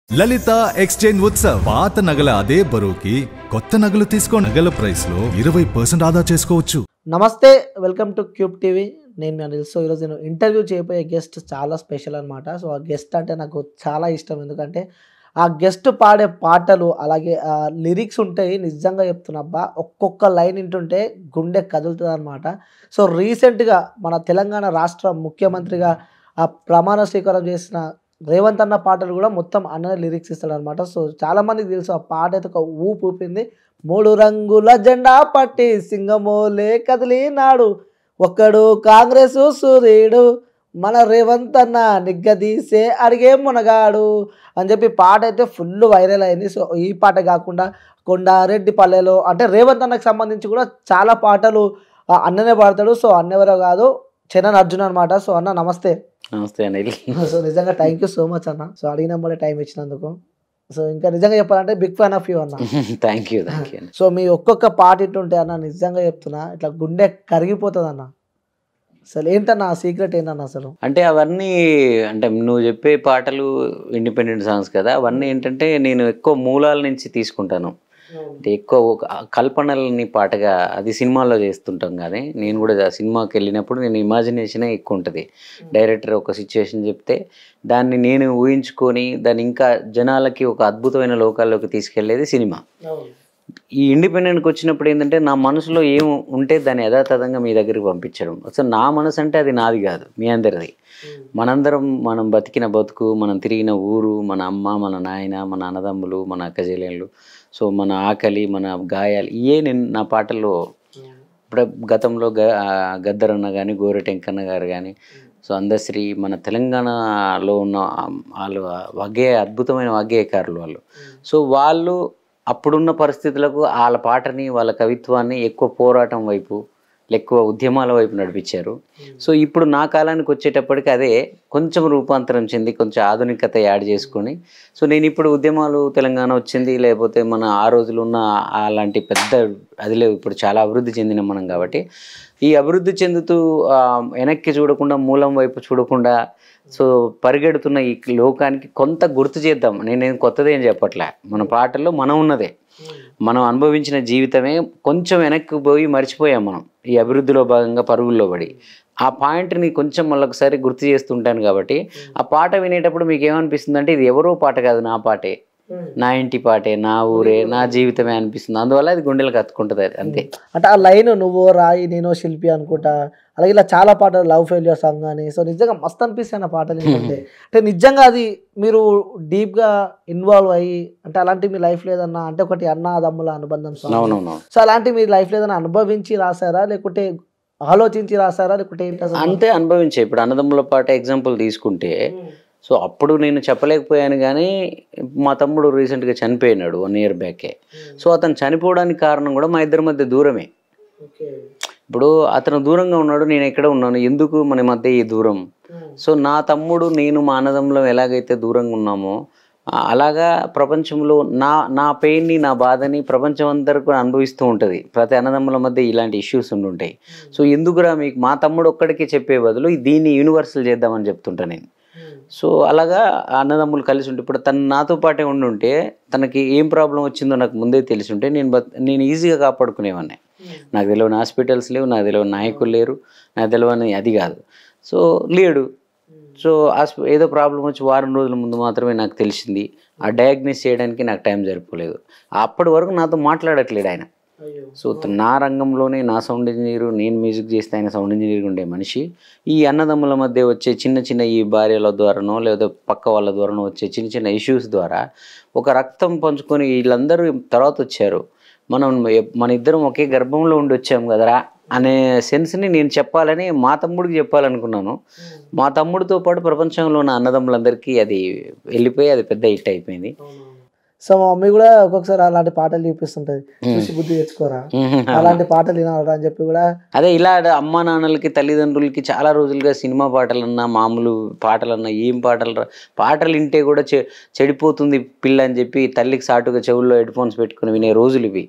లలిత exchange Utsav పాత నగల అదే బరువుకి కొత్త నగలు తీసుకో నగల ప్రైస్ లో 20% ఆదా చేసుకోవచ్చు. నమస్తే, వెల్కమ్ టు క్యూబ్ టీవీ. నేను మీ అనిల్. సో ఈరోజు నేను ఇంటర్వ్యూ చేయబోయే గెస్ట్ చాలా స్పెషల్ అనమాట. సో ఆ గెస్ట్ అంటే నాకు చాలా ఇష్టం, ఎందుకంటే ఆ గెస్ట్ పాడే పాటలు అలాగే లిరిక్స్ ఉంటాయి. నిజంగా చెప్తున్నబ్బా, ఒక్కొక్క లైన్ వింటుంటే గుండె కదులుతుంది అనమాట. సో రీసెంట్గా మన తెలంగాణ రాష్ట్ర ముఖ్యమంత్రిగా ఆ ప్రమాణ స్వీకారం చేసిన రేవంత్ అన్న పాటలు కూడా మొత్తం అన్న లిరిక్స్ ఇస్తాడనమాట. సో చాలామందికి తెలుసు ఆ పాట అయితే ఒక ఊపు ఊపింది. 3 రంగుల జెండా పట్టి సింగమోలే కదిలినాడు, ఒక్కడు కాంగ్రెస్ సూర్యుడు, మన రేవంత్ అన్న నిగ్గదీసే అడిగే మునగాడు అని చెప్పి పాట అయితే ఫుల్ వైరల్ అయింది. సో ఈ పాట కాకుండా కొండారెడ్డి పల్లెలో అంటే రేవంత్ అన్నకు సంబంధించి కూడా చాలా పాటలు అన్ననే పాడతాడు. సో అన్నెవరో కాదు, చరణ్ అర్జున్ అనమాట. సో అన్న నమస్తే. నమస్తే అనిల్. సో నిజంగా థ్యాంక్ యూ సో మచ్ అన్న. సో అడిగినప్పుడే టైం ఇచ్చినందుకు. సో ఇంకా నిజంగా చెప్పాలంటే బిగ్ ఫ్యాన్ ఆఫ్ యూ అన్న. Thank you. సో మీ ఒక్కొక్క పాట ఇట్టుంటే అన్న నిజంగా చెప్తున్నా ఇట్లా గుండె కరిగిపోతుంది అన్న. అసలు ఏంటన్న సీక్రెట్ ఏంటన్న అసలు? అంటే అవన్నీ అంటే నువ్వు చెప్పే పాటలు ఇండిపెండెంట్ సాంగ్స్ కదా, అవన్నీ ఏంటంటే నేను ఎక్కువ మూలాల నుంచి తీసుకుంటాను. అంటే ఎక్కువ కల్పనలని పాటగా అది సినిమాల్లో చేస్తుంటాం. కానీ నేను కూడా సినిమాకి వెళ్ళినప్పుడు నేను ఇమాజినేషనే ఎక్కువ ఉంటుంది. డైరెక్టర్ ఒక సిచ్యువేషన్ చెప్తే దాన్ని నేను ఊహించుకొని దాన్ని ఇంకా జనాలకి ఒక అద్భుతమైన లోకాల్లోకి తీసుకెళ్లేది సినిమా. ఈ ఇండిపెండెంట్కి వచ్చినప్పుడు ఏంటంటే నా మనసులో ఏం ఉంటే దాన్ని యథాతథంగా మీ దగ్గరికి పంపించడం. అసలు నా మనసు అంటే అది నాది కాదు, మీ అందరిది. మనందరం మనం బతికిన బతుకు, మనం తిరిగిన ఊరు, మన అమ్మ, మన నాయన, మన అన్నదమ్ములు, మన అక్కచెల్లెళ్ళు, సో మన ఆకలి, మన గాయాలు, ఇవే నేను నా పాటల్లో ఇప్పుడు గతంలో గద్దరన్న కానీ, గోరెటెంకన్న గారు కానీ, సో అందశ్రీ, మన తెలంగాణలో ఉన్న వాళ్ళు అద్భుతమైన వాగ్గేయకారులు వాళ్ళు. సో వాళ్ళు అప్పుడున్న పరిస్థితులకు వాళ్ళ పాటని, వాళ్ళ కవిత్వాన్ని ఎక్కువ పోరాటం వైపు, ఎక్కువ ఉద్యమాల వైపు నడిపించారు. సో ఇప్పుడు నా కాలానికి వచ్చేటప్పటికి అదే కొంచెం రూపాంతరం చెంది కొంచెం ఆధునికత యాడ్ చేసుకొని, సో నేను ఇప్పుడు ఉద్యమాలు తెలంగాణ వచ్చింది, లేకపోతే మన ఆ రోజులు ఉన్న అలాంటి పెద్ద అది లేవు. ఇప్పుడు చాలా అభివృద్ధి చెందిన మనం కాబట్టి ఈ అభివృద్ధి చెందుతూ వెనక్కి చూడకుండా, మూలం వైపు చూడకుండా, సో పరిగెడుతున్న ఈ లోకానికి కొంత గుర్తు చేద్దాం. నేనేం కొత్తదేం చెప్పట్లే. మన పాటల్లో మనం ఉన్నదే, మనం అనుభవించిన జీవితమే కొంచెం వెనక్కి పోయి మర్చిపోయాం మనం ఈ అభివృద్ధిలో భాగంగా పరుగుల్లో పడి. ఆ పాయింట్ని కొంచెం మళ్ళొకసారి గుర్తు చేస్తుంటాను. కాబట్టి ఆ పాట వినేటప్పుడు మీకు ఏమనిపిస్తుంది అంటే ఇది ఎవరో పాట కాదు, నా పాటే, నా ఇంటి పాటే, నా ఊరే, నా జీవితమే అనిపిస్తుంది. అందువల్ల అది గుండెలకు హత్తుకుంటుంది. అంతే. అంటే ఆ లైన్ నువ్వు రాయి నేను శిల్పి అనుకుంటా, అలాగే ఇలా చాలా పాటలు లవ్ ఫెయిల్యూర్ సాంగ్ కానీ, సో నిజంగా మస్తు అనిపిస్తాయి ఆ పాటలు ఏంటంటే. అంటే నిజంగా అది మీరు డీప్గా ఇన్వాల్వ్ అయ్యి అంటే అలాంటి మీ లైఫ్ లేదన్నా అంటే ఒకటి అన్నదమ్ముల అనుబంధం సాంగ్, సో అలాంటి మీ లైఫ్ లేదన్నా అనుభవించి రాసారా, లేకుంటే ఆలోచించి రాసారా, లేకుంటే అంతే అనుభవించే. ఇప్పుడు అన్నదమ్ముల పాట ఎగ్జాంపుల్ తీసుకుంటే, సో అప్పుడు నేను చెప్పలేకపోయాను. కానీ మా తమ్ముడు రీసెంట్గా చనిపోయినాడు 1 year బ్యాకే. సో అతను చనిపోవడానికి కారణం కూడా మా ఇద్దరి మధ్య దూరమే. ఇప్పుడు అతను దూరంగా ఉన్నాడు, నేను ఎక్కడ ఉన్నాను, ఎందుకు మన మధ్య ఈ దూరం? సో నా తమ్ముడు నేను మా అన్నదమ్ములం ఎలాగైతే దూరంగా ఉన్నామో అలాగా ప్రపంచంలో నా పెయిన్ని, నా బాధని ప్రపంచం అందరూ కూడా అనుభవిస్తూ ఉంటుంది. ప్రతి అన్నదమ్ముల మధ్య ఇలాంటి ఇష్యూస్ ఉండుంటాయి. సో ఎందుకురా మీకు మా తమ్ముడు ఒక్కడికి చెప్పే బదులు దీన్ని యూనివర్సల్ చేద్దామని చెప్తుంటా నేను. సో అలాగా అన్నదమ్ములు కలిసి ఉంటే, ఇప్పుడు తను నాతో పాటే ఉండుంటే తనకి ఏం ప్రాబ్లం వచ్చిందో నాకు ముందే తెలిసి ఉంటే నేను ఈజీగా కాపాడుకునేవాడిని. నాకు తెలియని హాస్పిటల్స్ లేవు, నాకు తెలియని నాయకులు లేరు, నాకు తెలియని అది కాదు. సో లేడు. సో ఏదో ప్రాబ్లం వచ్చి వారం రోజుల ముందు మాత్రమే నాకు తెలిసింది. ఆ డయాగ్నోస్ చేయడానికి నాకు టైం సరిపోలేదు. అప్పటి వరకు నాతో మాట్లాడట్లేడు ఆయన. సో నా రంగంలోనే నా సౌండ్ ఇంజనీరు, నేను మ్యూజిక్ చేస్తే ఆయన సౌండ్ ఇంజనీర్ ఉండే మనిషి. ఈ అన్నదమ్ముల మధ్య వచ్చే చిన్న చిన్న ఈ భార్యల ద్వారానో లేదా పక్క వాళ్ళ ద్వారానో వచ్చే చిన్న చిన్న ఇష్యూస్ ద్వారా ఒక రక్తం పంచుకొని వీళ్ళందరూ తర్వాత వచ్చారు. మన ఇద్దరం ఒకే గర్భంలో ఉండి వచ్చాం కదరా అనే సెన్స్ని నేను చెప్పాలని మా తమ్ముడికి చెప్పాలనుకున్నాను. మా తమ్ముడితో పాటు ప్రపంచంలో ఉన్న అన్నదమ్ములందరికీ అది వెళ్ళిపోయి అది పెద్ద హిట్ అయిపోయింది. సో మా మమ్మీ కూడా ఒక్కొక్కసారి అలాంటి పాటలు చూపిస్తుంటది, చూసి బుద్ధి తెచ్చుకోరా అలాంటి పాటలు వినాలరా అని చెప్పి కూడా. అదే ఇలా అమ్మా నాన్నలకి, తల్లిదండ్రులకి చాలా రోజులుగా సినిమా పాటలన్నా, మామూలు పాటలన్నా, ఏం పాటలు వింటే కూడా చెడిపోతుంది పిల్ల అని చెప్పి తల్లికి సాటుగా చెవుల్లో హెడ్ ఫోన్స్ పెట్టుకుని వినే రోజులు ఇవి.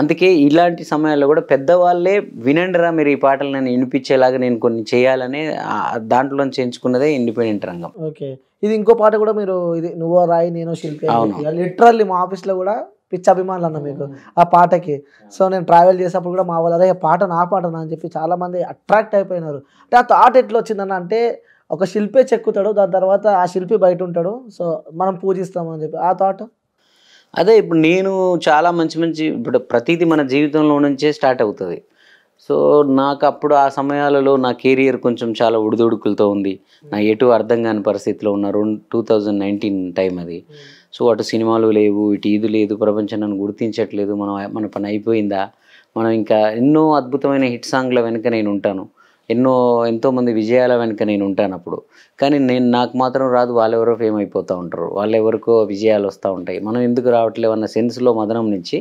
అందుకే ఇలాంటి సమయాల్లో కూడా పెద్దవాళ్ళే వినండిరా మీరు ఈ పాటలు నేను వినిపించేలాగా నేను కొన్ని చేయాలని దాంట్లోంచి ఎంచుకున్నదే ఇండిపెండెంట్ రంగం. ఓకే. ఇది ఇంకో పాట కూడా మీరు ఇది నువ్వో రాయి నేను శిల్పి లిటరల్లీ మా ఆఫీస్లో కూడా పిచ్చి అభిమానులు అన్న మీకు ఆ పాటకి. సో నేను ట్రావెల్ చేసేటప్పుడు కూడా మా వాళ్ళు అరే పాట నా పాటనా అని చెప్పి చాలామంది అట్రాక్ట్ అయిపోయినారు. అంటే ఆ థాట్ ఎట్లా వచ్చిందన్న అంటే ఒక శిల్పే చెక్కుతాడు, దాని తర్వాత ఆ శిల్పి బయట ఉంటాడు, సో మనం పూజిస్తామని చెప్పి ఆ థాట్. అదే ఇప్పుడు నేను చాలా మంచి మంచి ఇప్పుడు ప్రతిదీ మన జీవితంలో నుంచే స్టార్ట్ అవుతుంది. సో నాకు అప్పుడు ఆ సమయాలలో నా కెరియర్ కొంచెం చాలా ఉడిదుడుకులతో ఉంది. నా ఎటు అర్థం కాని పరిస్థితిలో ఉన్న 2019 టైం అది. సో అటు సినిమాలు లేవు, ఇటు ఇది లేదు, ప్రపంచం నన్ను గుర్తించట్లేదు, మన పని అయిపోయిందా, మనం ఇంకా ఎన్నో అద్భుతమైన హిట్ సాంగ్ల వెనుక నేను ఉంటాను, ఎంతోమంది విజయాల వెనుక నేను ఉంటాను అప్పుడు. కానీ నాకు మాత్రం రాదు, వాళ్ళెవరో ఫేమ్ అయిపోతూ ఉంటారు, వాళ్ళెవరికో విజయాలు వస్తూ ఉంటాయి, మనం ఎందుకు రావట్లేవు అన్న సెన్స్లో మదనం నుంచి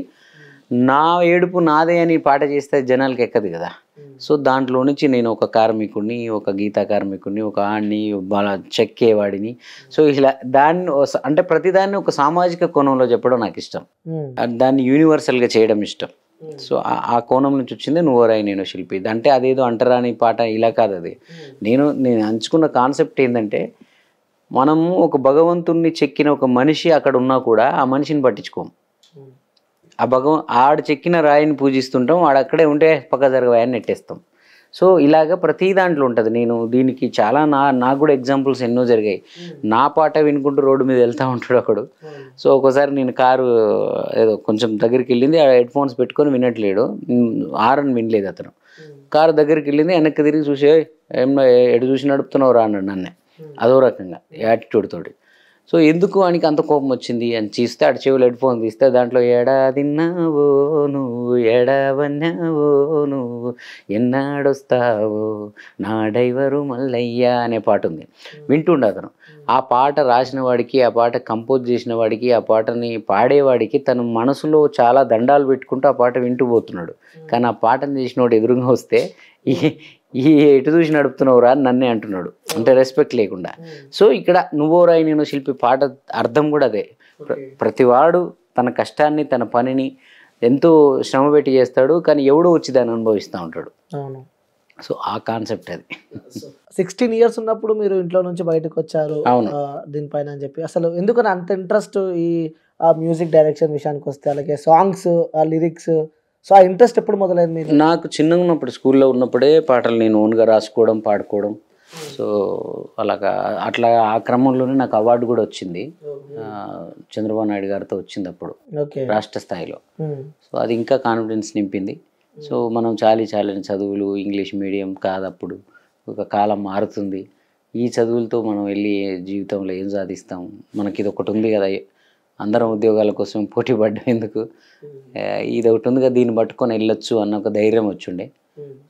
నా ఏడుపు నాదే అని పాట చేస్తే జనాలకి ఎక్కదు కదా. సో దాంట్లో నుంచి నేను ఒక కార్మికుడిని, ఒక గీతా కార్మికుడిని, ఒక ఆడిని, చెక్కేవాడిని. సో ఇలా దాన్ని అంటే ప్రతిదాన్ని ఒక సామాజిక కోణంలో చెప్పడం నాకు ఇష్టం, దాన్ని యూనివర్సల్గా చేయడం ఇష్టం. సో ఆ కోణం నుంచి వచ్చింది నువ్వో రాయి నేను శిల్పి. అంటే అదేదో అంటరాని పాట ఇలా కాదు. అది నేను ఎంచుకున్న కాన్సెప్ట్ ఏంటంటే మనము ఒక భగవంతుణ్ణి చెక్కిన ఒక మనిషి అక్కడ ఉన్నా కూడా ఆ మనిషిని పట్టించుకోము. ఆడు చెక్కిన రాయిని పూజిస్తుంటాం, వాడు అక్కడే ఉంటే పక్క జరగవాయని నెట్టేస్తాం. సో ఇలాగ ప్రతి దాంట్లో ఉంటుంది. నేను దీనికి చాలా నాకు కూడా ఎగ్జాంపుల్స్ ఎన్నో జరిగాయి. నా పాట వినుకుంటూ రోడ్డు మీద వెళ్తూ ఉంటాడు ఒకడు. సో ఒకసారి నేను కారు ఏదో కొంచెం దగ్గరికి వెళ్ళింది, ఆ హెడ్ ఫోన్స్ పెట్టుకొని వినట్లేడు, హారన్ వినలేదు అతను. కారు దగ్గరికి వెళ్ళింది, వెనక్కి తిరిగి చూసి ఏమన్నా ఎటు చూసి నడుపుతున్నావు రా అన్నాడు నన్నే, అదో రకంగా యాటిట్యూడ్ తోటి. సో ఎందుకు వానికి అంత కోపం వచ్చింది అని చూస్తే అటు చెవులు హెడ్ ఫోన్ తీస్తే దాంట్లో ఎడాదిన్నావో నువ్వు ఎడవన్నావో నువ్వు ఎన్నాడొస్తావో నా డైవరు మల్లయ్య అనే పాట ఉంది. వింటుండే అతను. ఆ పాట రాసిన వాడికి, ఆ పాట కంపోజ్ చేసిన వాడికి, ఆ పాటని పాడేవాడికి తన మనసులో చాలా దండాలు పెట్టుకుంటూ ఆ పాట వింటూ పోతున్నాడు. కానీ ఆ పాటను చేసిన వాడు ఎదురుగా వస్తే ఈ ఎటు చూసి నడుపుతున్నావురా అని నన్నే అంటున్నాడు, అంటే రెస్పెక్ట్ లేకుండా. సో ఇక్కడ నువ్వో రాయి నేను శిల్పి పాట అర్థం కూడా అదే. ప్రతివాడు తన కష్టాన్ని, తన పనిని ఎంతో శ్రమ పెట్టి చేస్తాడు, కానీ ఎవడో వచ్చి దాన్ని అనుభవిస్తూ ఉంటాడు. సో ఆ కాన్సెప్ట్ అది. 16 years ఉన్నప్పుడు మీరు ఇంట్లో నుంచి బయటకు వచ్చారు దీనిపైన అని చెప్పి, అసలు ఎందుకని అంత ఇంట్రెస్ట్ ఈ మ్యూజిక్ డైరెక్షన్ విషయానికి వస్తే, అలాగే సాంగ్స్, లిరిక్స్, సో ఆ ఇంట్రెస్ట్ ఎప్పుడు మొదలైంది మీకు? నాకు చిన్నగా ఉన్నప్పుడు స్కూల్లో ఉన్నప్పుడే పాటలు నేను ఓన్గా రాసుకోవడం, పాడుకోవడం. సో అట్లా ఆ క్రమంలోనే నాకు అవార్డు కూడా వచ్చింది, చంద్రబాబు నాయుడు గారితో వచ్చింది అప్పుడు రాష్ట్ర స్థాయిలో. సో అది ఇంకా కాన్ఫిడెన్స్ నింపింది. సో మనం చాలని చదువులు, ఇంగ్లీష్ మీడియం కాదు అప్పుడు, ఒక కాలం మారుతుంది, ఈ చదువులతో మనం వెళ్ళి జీవితంలో ఏం సాధిస్తాం, మనకి ఇది ఒకటి ఉంది కదా, అందరం ఉద్యోగాల కోసం పోటీ పడ్డం ఎందుకు, ఇది ఒకటి ఉంది కదా, దీన్ని పట్టుకొని వెళ్ళొచ్చు అన్న ఒక ధైర్యం వచ్చిండే.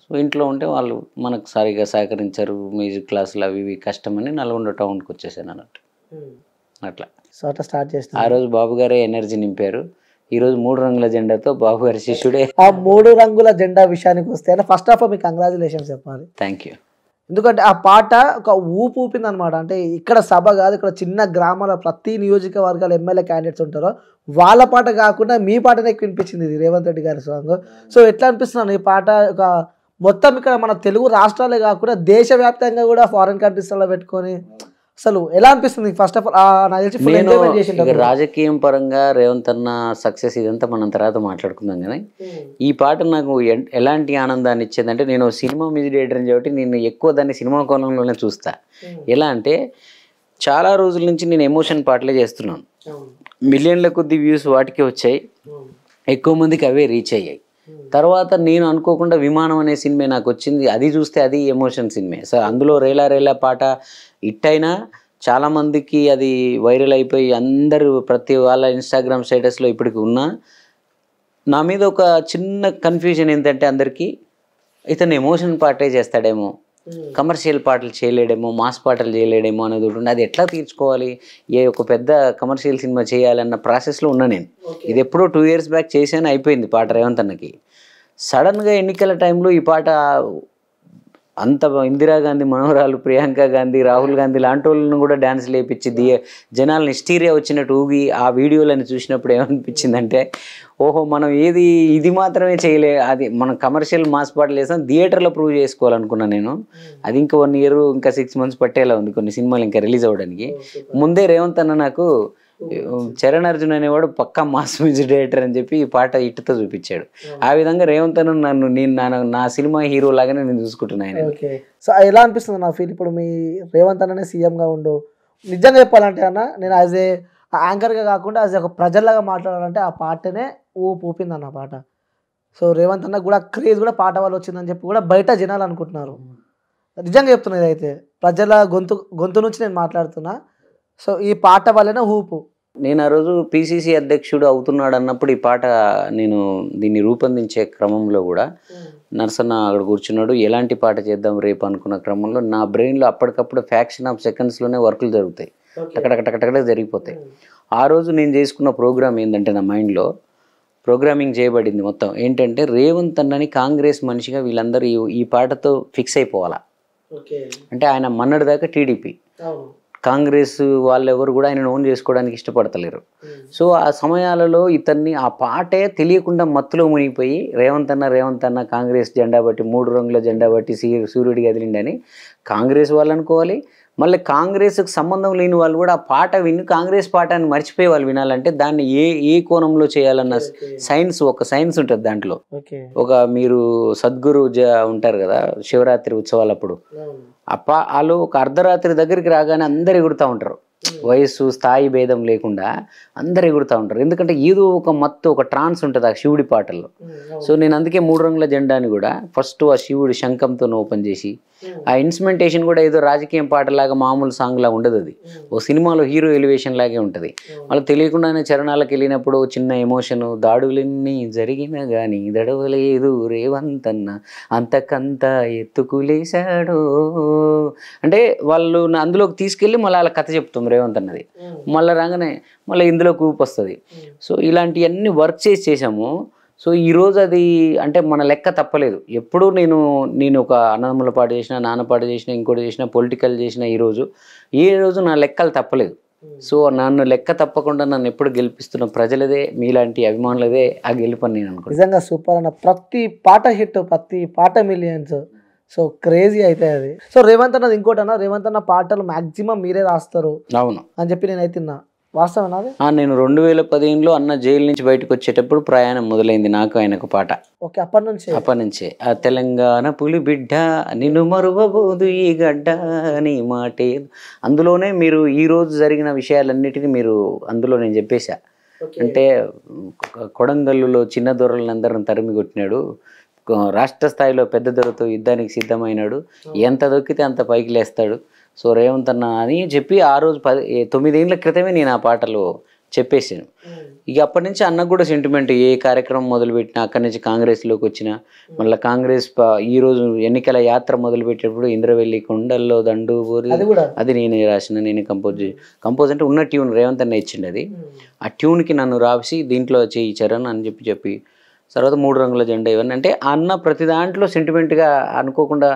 సో ఇంట్లో ఉంటే వాళ్ళు మనకు సరిగా సహకరించారు, మ్యూజిక్ క్లాసులు అవి ఇవి కష్టమని నల్గొండ టౌన్కి వచ్చేసాను అన్నట్టు. అట్లా సో అట్లా స్టార్ట్ చేస్తాను. ఆ రోజు బాబు గారే ఎనర్జీ నింపారు. ఈరోజు 3 రంగుల జెండాతో బాబు గారి శిష్యుడే. ఆ 3 రంగుల జెండా విషయానికి వస్తే ఫస్ట్ ఆఫ్ ఆల్ మీకు కంగ్రాచులేషన్స్ చెప్పాలి. Thank you. ఎందుకంటే ఆ పాట ఒక ఊపింది అనమాట. అంటే ఇక్కడ సభ కాదు, ఇక్కడ చిన్న గ్రామాల ప్రతి నియోజకవర్గాల ఎమ్మెల్యే క్యాండిడేట్స్ ఉంటారో వాళ్ళ పాట కాకుండా మీ పాటనే ఎక్కువ వినిపించింది ఇది రేవంత్ రెడ్డి గారి సాంగ్. సో ఎట్లా అనిపిస్తున్నాను ఈ పాట ఒక మొత్తం ఇక్కడ మన తెలుగు రాష్ట్రాలే కాకుండా దేశవ్యాప్తంగా కూడా ఫారిన్ కంట్రీస్లో పెట్టుకొని అసలు ఎలా అనిపిస్తుంది? ఫస్ట్ ఆఫ్ ఆల్ రాజకీయం పరంగా రేవంత్ అన్న సక్సెస్ ఇదంతా మనం తర్వాత మాట్లాడుకుందాం కానీ ఈ పాట నాకు ఎలాంటి ఆనందాన్ని ఇచ్చేదంటే, నేను సినిమా మ్యూజిక్ డైరెక్టర్ కాబట్టి నేను ఎక్కువ దాన్ని సినిమా కోణంలోనే చూస్తా. ఎలా అంటే చాలా రోజుల నుంచి నేను ఎమోషన్ పాటలే చేస్తున్నాను, మిలియన్ల కొద్ది వ్యూస్ వాటికి వచ్చాయి, ఎక్కువ మందికి అవే రీచ్ అయ్యాయి. తర్వాత నేను అనుకోకుండా విమానం అనే సినిమా నాకు వచ్చింది, అది చూస్తే అది ఎమోషన్ సినిమా. సో అందులో రేలా రేలా పాట హిట్ అయినా చాలామందికి అది వైరల్ అయిపోయి అందరూ ప్రతి వాళ్ళ ఇన్స్టాగ్రామ్ స్టేటస్లో ఇప్పటికి ఉన్నా. నా మీద ఒక చిన్న కన్ఫ్యూజన్ ఏంటంటే అందరికీ ఇతను ఎమోషన్ పాటే చేస్తాడేమో, కమర్షియల్ పాటలు చేయలేడేమో, మాస్ పాటలు చేయలేడేమో అనేది ఉంటుంది. అది ఎట్లా తీర్చుకోవాలి, ఒక పెద్ద కమర్షియల్ సినిమా చేయాలన్న ప్రాసెస్లో ఉన్నా నేను. ఇది ఎప్పుడో 2 years బ్యాక్ చేసాను, అయిపోయింది పాట రేవంత్ అన్నకి. సడన్గా ఎన్నికల టైంలో ఈ పాట అంత ఇందిరాగాంధీ మనోహరాలు, ప్రియాంక గాంధీ, రాహుల్ గాంధీ లాంటి వాళ్ళని కూడా డ్యాన్స్ లేపించి జనాలను హిస్టీరియా వచ్చినట్టు ఊగి ఆ వీడియోలను చూసినప్పుడు ఏమనిపించిందంటే ఓహో మనం ఇది మాత్రమే చేయలే, అది మనం కమర్షియల్ మాస్ పాటలు వేసాం, థియేటర్లో ప్రూవ్ చేసుకోవాలనుకున్నాను నేను. అది ఇంకా 1 year ఇంకా 6 months పట్టేలా ఉంది కొన్ని సినిమాలు ఇంకా రిలీజ్ అవ్వడానికి. ముందే రేవంత్ అన్న నాకు చరణ్ అర్జున్ అనేవాడు పక్కా మాస్ మ్యూజిక్ డైరెక్టర్ అని చెప్పి ఈ పాట ఇట్టుతో చూపించాడు. ఆ విధంగా రేవంత్ అన్న నా సినిమా హీరో లాగానే నేను చూసుకుంటున్నాను. ఓకే, సో ఎలా అనిపిస్తుంది నా ఫీల్ ఇప్పుడు మీ రేవంత్ అన్ననే సీఎంగా ఉండు? నిజంగా చెప్పాలంటే అన్న, నేను యాజ్ ఏ యాంకర్గా కాకుండా యాజ్ ఒక ప్రజల్లాగా మాట్లాడాలంటే ఆ పాటనే ఊపింది అన్న పాట. సో రేవంత్ అన్న కూడా క్రేజ్ కూడా పాట వల్ల వచ్చిందని చెప్పి కూడా బయట జనాలు అనుకుంటున్నారు. నిజంగా చెప్తున్నా, ఇదైతే ప్రజల గొంతు నుంచి నేను మాట్లాడుతున్నా. సో ఈ పాట వల్లనే ఊపు. నేను ఆ రోజు పిసిసి అధ్యక్షుడు అవుతున్నాడు అన్నప్పుడు ఈ పాట నేను దీన్ని రూపొందించే క్రమంలో కూడా నరసన్న అక్కడ కూర్చున్నాడు, ఎలాంటి పాట చేద్దాం రేపు అనుకున్న క్రమంలో నా బ్రెయిన్లో అప్పటికప్పుడు ఫ్యాక్షన్ ఆఫ్ సెకండ్స్లోనే వర్కులు జరుగుతాయి, టకటక జరిగిపోతాయి. ఆ రోజు నేను చేసుకున్న ప్రోగ్రామ్ ఏంటంటే నా మైండ్లో ప్రోగ్రామింగ్ చేయబడింది మొత్తం ఏంటంటే రేవంత్ అన్నని కాంగ్రెస్ మనిషిగా వీళ్ళందరూ ఈ పాటతో ఫిక్స్ అయిపోవాలా. అంటే ఆయన మొన్నటి దాకా టీడీపీ, కాంగ్రెస్ వాళ్ళెవరు కూడా ఆయన ఓన్ చేసుకోవడానికి ఇష్టపడతలేరు. సో ఆ సమయాలలో ఇతన్ని ఆ పాటే తెలియకుండా మత్తులో మునిగిపోయి రేవంత్ అన్న కాంగ్రెస్ జెండా బట్టి 3 రంగుల జెండా బట్టి సూర్యుడికి కదిలిండని కాంగ్రెస్ వాళ్ళు అనుకోవాలి. మళ్ళీ కాంగ్రెస్కి సంబంధం లేని వాళ్ళు కూడా ఆ పాట విని కాంగ్రెస్ పాట అని మర్చిపోయే వాళ్ళు వినాలంటే దాన్ని ఏ కోణంలో చేయాలన్న ఒక సైన్స్ ఉంటుంది దాంట్లో. ఒక మీరు సద్గురు ఉంటారు కదా శివరాత్రి ఉత్సవాలప్పుడు, వాళ్ళు ఒక అర్ధరాత్రి దగ్గరికి రాగానే అందరు ఎగురుతూ ఉంటారు, వయస్సు స్థాయి భేదం లేకుండా అందరు ఎగురుతూ ఉంటారు. ఎందుకంటే ఏదో ఒక మత్తు, ఒక ట్రాన్స్ ఉంటుంది ఆ శివుడి పాటల్లో. సో నేను అందుకే 3 రంగుల జెండాని కూడా ఫస్ట్ ఆ శివుడి శంఖంతో ఓపెన్ చేసి ఆ ఇన్స్ట్రుమెంటేషన్ కూడా ఏదో రాజకీయం పాటలాగా మామూలు సాంగ్ లాగా ఉండదు, అది ఓ సినిమాలో హీరో ఎలివేషన్ లాగే ఉంటుంది. వాళ్ళు తెలియకుండానే చరణాలకు వెళ్ళినప్పుడు చిన్న ఎమోషను, దాడులన్నీ జరిగినా కానీ దడవలేదు రేవంత్ అన్న అంతకంత ఎత్తుకులేశాడో అంటే వాళ్ళు అందులోకి తీసుకెళ్ళి మళ్ళీ అలా కథ చెప్తాం రేవంత్ అన్నది. మళ్ళీ రాగానే మళ్ళీ ఇందులో కూపు వస్తుంది. సో ఇలాంటివన్నీ వర్క్ చేసాము. సో ఈరోజు అది అంటే మన లెక్క తప్పలేదు. ఎప్పుడూ నేను ఒక అన్నదమ్ముల పాట చేసిన, నాన్న పాట చేసిన, ఇంకోటి చేసిన, పొలిటికల్ చేసిన, ఏ రోజు నా లెక్కలు తప్పలేదు. సో నన్ను లెక్క తప్పకుండా నన్ను ఎప్పుడు గెలిపిస్తున్న ప్రజలదే, మీలాంటి అభిమానులదే ఆ గెలుపని నేను అనుకుంటున్నాను. నిజంగా సూపర్ అన్న, ప్రతి పాట హిట్, ప్రతి పాట మిలియన్స్. సో క్రేజీ అయితే అది. సో రేవంత్ అన్నది ఇంకోటి అన్న, రేవంత్ అన్న పాటలు మాక్సిమం మీరే రాస్తారు అవును అని చెప్పి నేనైతే వాస్తవనా? నేను 2015లో అన్న జైలు నుంచి బయటకు వచ్చేటప్పుడు ప్రయాణం మొదలైంది నాకు ఆయనకు పాట. ఓకే, అప్పటి నుంచే ఆ తెలంగాణ పులి బిడ్డ నిన్ను మరువబోదు ఈ గడ్డ నీ మాటే, అందులోనే మీరు ఈ రోజు జరిగిన విషయాలన్నిటినీ మీరు అందులో నేను చెప్పేశా. అంటే కొడంగల్లులో చిన్న దొరలందరిని తరిమి కొట్టినాడు, రాష్ట్ర స్థాయిలో పెద్ద దొరతో యుద్ధానికి సిద్ధమైనాడు, ఎంత దొక్కితే అంత పైకి లేస్తాడు. సో రేవంత్ అన్న అని చెప్పి ఆ రోజు 9 ఏళ్ల క్రితమే నేను ఆ పాటలో చెప్పేసాను. ఇక అప్పటి నుంచి అన్నకు కూడా సెంటిమెంట్, ఏ కార్యక్రమం మొదలుపెట్టినా అక్కడి నుంచి కాంగ్రెస్లోకి వచ్చిన, మళ్ళీ కాంగ్రెస్ ఈరోజు ఎన్నికల యాత్ర మొదలుపెట్టేటప్పుడు ఇంద్రవెల్లి కొండల్లో దండు అది నేనే రాసిన, నేనే కంపోజ్ అంటే ఉన్న ట్యూన్ రేవంత్ అన్న ఇచ్చిండు. అది ఆ ట్యూన్కి నన్ను రాసి దీంట్లో చేయి చరణ్ అని చెప్పి తర్వాత 3 రంగుల జెండా ఇవన్నీ అంటే అన్న ప్రతి దాంట్లో సెంటిమెంట్గా అనుకోకుండా.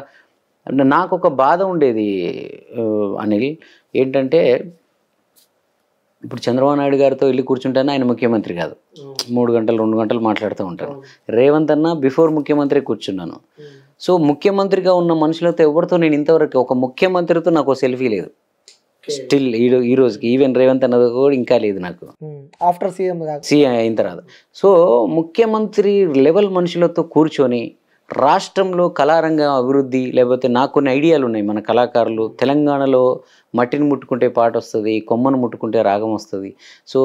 నాకు ఒక బాధ ఉండేది అనిల్, ఏంటంటే ఇప్పుడు చంద్రబాబు నాయుడు గారితో వెళ్ళి కూర్చుంటానే ఆయన ముఖ్యమంత్రి కాదు, 3 గంటలు 2 గంటలు మాట్లాడుతూ ఉంటాను. రేవంత్ అన్న బిఫోర్ ముఖ్యమంత్రి కూర్చున్నాను. సో ముఖ్యమంత్రిగా ఉన్న మనుషులతో ఎవరితో నేను ఇంతవరకు ఒక ముఖ్యమంత్రితో నాకు సెల్ఫీ లేదు స్టిల్ ఈ రోజుకి. ఈవెన్ రేవంత్ అన్నది కూడా ఇంకా లేదు నాకు ఆఫ్టర్ సీఎం అయిన తర్వాత. సో ముఖ్యమంత్రి లెవెల్ మనుషులతో కూర్చొని రాష్ట్రంలో కళారంగం అభివృద్ధి, లేకపోతే నాకు కొన్ని ఐడియాలు ఉన్నాయి. మన కళాకారులు తెలంగాణలో మట్టిని ముట్టుకుంటే పాట వస్తుంది, కొమ్మను ముట్టుకుంటే రాగం వస్తుంది. సో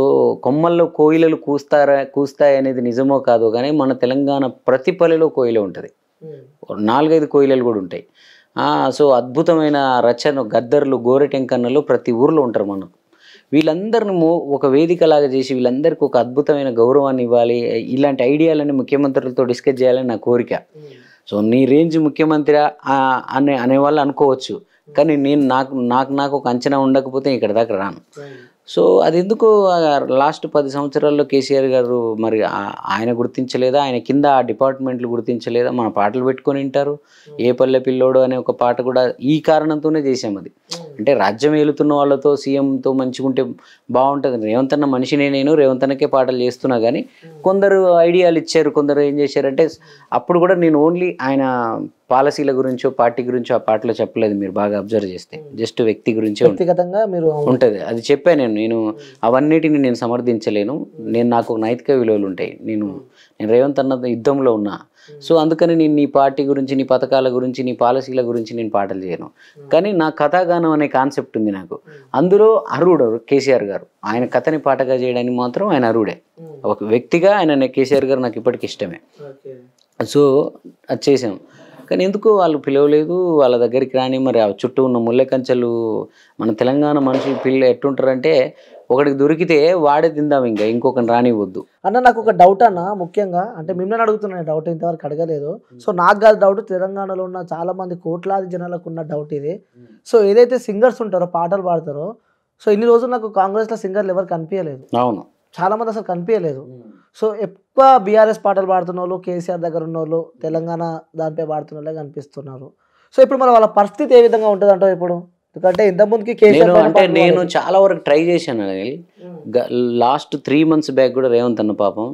కొమ్మల్లో కోయిలలు కూస్తాయి అనేది నిజమో కాదో కానీ మన తెలంగాణ ప్రతి పల్లెలో కోయిల ఉంటుంది, 4-5 కోయిలలు కూడా ఉంటాయి. సో అద్భుతమైన రచన గద్దర్లు, గోరెటెంకన్నలు ప్రతి ఊర్లో ఉంటారు. మనకు వీళ్ళందరిని ఒక వేదికలాగా చేసి వీళ్ళందరికీ ఒక అద్భుతమైన గౌరవాన్ని ఇవ్వాలి. ఇలాంటి ఐడియాలని ముఖ్యమంత్రులతో డిస్కస్ చేయాలని నా కోరిక. సో నీ రేంజ్ ముఖ్యమంత్రి అనే వాళ్ళు అనుకోవచ్చు, కానీ నాకు ఒక అంచనా ఉండకపోతే ఇక్కడ దాకా రాను. సో అది ఎందుకో లాస్ట్ 10 సంవత్సరాల్లో కేసీఆర్ గారు మరి ఆయన గుర్తించలేదా, ఆయన కింద ఆ డిపార్ట్మెంట్లు గుర్తించలేదా? మన పాటలు పెట్టుకొని వింటారు. ఏ పల్లె పిల్లోడు అనే ఒక పాట కూడా ఈ కారణంతోనే చేసాం. అది అంటే రాజ్యం ఏలుతున్న వాళ్ళతో సీఎంతో మంచిగుంటే బాగుంటుంది. రేవంత్ అన్న మనిషినే, నేను రేవంత్ అన్నకే పాటలు చేస్తున్నా. కానీ కొందరు ఐడియాలు ఇచ్చారు, కొందరు ఏం చేశారంటే అప్పుడు కూడా నేను ఓన్లీ ఆయన పాలసీల గురించో పార్టీ గురించో ఆ పాటలో చెప్పలేదు. మీరు బాగా అబ్జర్వ్ చేస్తే జస్ట్ వ్యక్తి గురించే వ్యక్తిగతంగా మీరు ఉంటుంది. అది చెప్పాను నేను అవన్నిటిని నేను సమర్థించలేను. నాకు నైతిక విలువలు ఉంటాయి. నేను రేవంత్ అన్న యుద్ధంలో ఉన్నా. సో అందుకని నేను నీ పార్టీ గురించి, నీ పథకాల గురించి, నీ పాలసీల గురించి నేను పాటలు చేయను. కానీ నా కథాగానం అనే కాన్సెప్ట్ ఉంది నాకు. అందులో అర్హుడు కేసీఆర్ గారు. ఆయన కథని పాటగా చేయడానికి మాత్రం ఆయన అర్హుడే. ఒక వ్యక్తిగా ఆయన కేసీఆర్ గారు నాకు ఇప్పటికి ఇష్టమే. సో అది చేసాం. కానీ ఎందుకు వాళ్ళు పిలవలేదు, వాళ్ళ దగ్గరికి రాని. మరి ఆ చుట్టూ ఉన్న ముల్లె కంచెలు మన తెలంగాణ మనుషులు ఎట్టుంటారంటే ఒకడికి దొరికితే వాడే తిందాం, ఇంకొకరిని రానివ్వద్దు. అన్న నాకు ఒక డౌట్ అన్న, ముఖ్యంగా అంటే మిమ్మల్ని అడుగుతున్నాను, డౌట్ ఇంతవరకు అడగలేదు. సో నాకు కాదు డౌట్, తెలంగాణలో ఉన్న చాలా మంది కోట్లాది జనాలకు ఉన్న డౌట్ ఇది. సో ఏదైతే సింగర్స్ ఉంటారో, పాటలు పాడతారో, సో ఇన్ని రోజులు నాకు కాంగ్రెస్లో సింగర్లు ఎవరు కనిపించలేదు. అవును, చాలా మంది అసలు కనిపించలేదు. సో ఎక్కువ బీఆర్ఎస్ పాటలు పాడుతున్న వాళ్ళు, కేసీఆర్ దగ్గర ఉన్న వాళ్ళు, తెలంగాణ దానిపై పాడుతున్న వాళ్ళే కనిపిస్తున్నారు. సో ఇప్పుడు మరి వాళ్ళ పరిస్థితి ఏ విధంగా ఉంటుంది అంటావు ఇప్పుడు? ఎందుకంటే ఇంతకుముందుకి నేను చాలా వరకు ట్రై చేశాను. లాస్ట్ 3 months బ్యాక్ కూడా రేవంత్ అన్న పాపం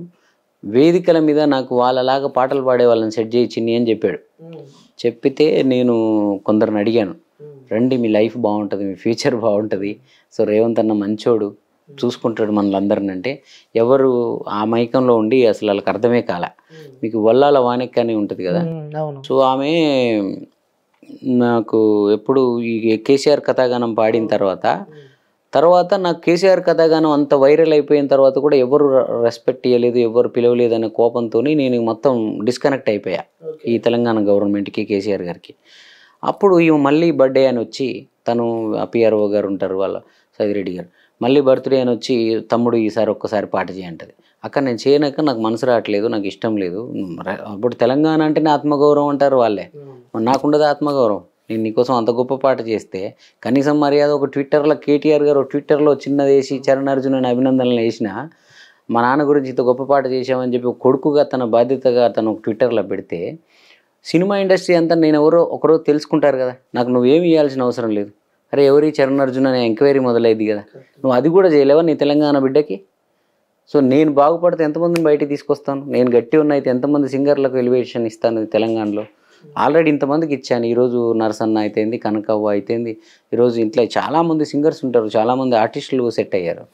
వేదికల మీద నాకు వాళ్ళలాగా పాటలు పాడే వాళ్ళని సెట్ చేయి చిన్ని అని చెప్పాడు. చెప్పితే నేను కొందరిని అడిగాను, రండి మీ లైఫ్ బాగుంటుంది, మీ ఫ్యూచర్ బాగుంటుంది, సో రేవంత్ అన్న మంచోడు, చూసుకుంటాడు మనలందరిని అంటే ఎవరు ఆ మైకంలో ఉండి అసలు వాళ్ళకి అర్థమే కాల. మీకు వల్లాల వాణిక్ అని ఉంటుంది కదా, సో ఆమె నాకు ఎప్పుడు ఈ కేసీఆర్ కథాగానం పాడిన తర్వాత నాకు కేసీఆర్ కథాగానం అంత వైరల్ అయిపోయిన తర్వాత కూడా ఎవరు రెస్పెక్ట్ ఇవ్వలేదు, ఎవరు పిలవలేదు అనే కోపంతో నేను మొత్తం డిస్కనెక్ట్ అయిపోయా ఈ తెలంగాణ గవర్నమెంట్కి, కేసీఆర్ గారికి. అప్పుడు మళ్ళీ బర్త్డే అని వచ్చి, తను పిఆర్ఓ గారు ఉంటారు వాళ్ళ సైదిరెడ్డి గారు, మళ్ళీ బర్త్డే అని వచ్చి తమ్ముడు ఈసారి ఒక్కసారి పాట చేయంటది. అక్కడ నేను చేయనాక నాకు మనసు రావట్లేదు, నాకు ఇష్టం లేదు. అప్పుడు తెలంగాణ అంటేనే ఆత్మగౌరవం అంటారు వాళ్ళే, నాకుండదు ఆత్మగౌరవం. నేను నీకోసం అంత గొప్ప పాట చేస్తే కనీసం మర్యాద ఒక ట్విట్టర్లో కేటీఆర్ గారు ట్విట్టర్లో చిన్నది వేసి చరణ్ అర్జున్ అని అభినందనలు వేసిన మా నాన్న గురించి ఇంత గొప్ప పాట చేసామని చెప్పి కొడుకుగా తన బాధ్యతగా తను ట్విట్టర్లో పెడితే సినిమా ఇండస్ట్రీ అంతా నేను ఎవరో ఒకరోజు తెలుసుకుంటారు కదా, నాకు నువ్వేమి ఇవ్వాల్సిన అవసరం లేదు. అరే ఎవరి చరణ్ అర్జున్ అనే ఎంక్వైరీ మొదలైంది కదా, నువ్వు అది కూడా చేయలేవా నీ తెలంగాణ బిడ్డకి? సో నేను బాగుపడితే ఎంతమందిని బయటికి తీసుకొస్తాను, నేను గట్టి ఉన్న అయితే ఎంతమంది సింగర్లకు ఎలివేషన్ ఇస్తాను తెలంగాణలో. ఆల్రెడీ ఇంతమందికి ఇచ్చాను. ఈరోజు నరసన్న అయితేంది, కనకవ్వ అయితేంది, ఈరోజు ఇంట్లో చాలామంది సింగర్స్ ఉంటారు, చాలామంది ఆర్టిస్టులు సెట్ అయ్యారు.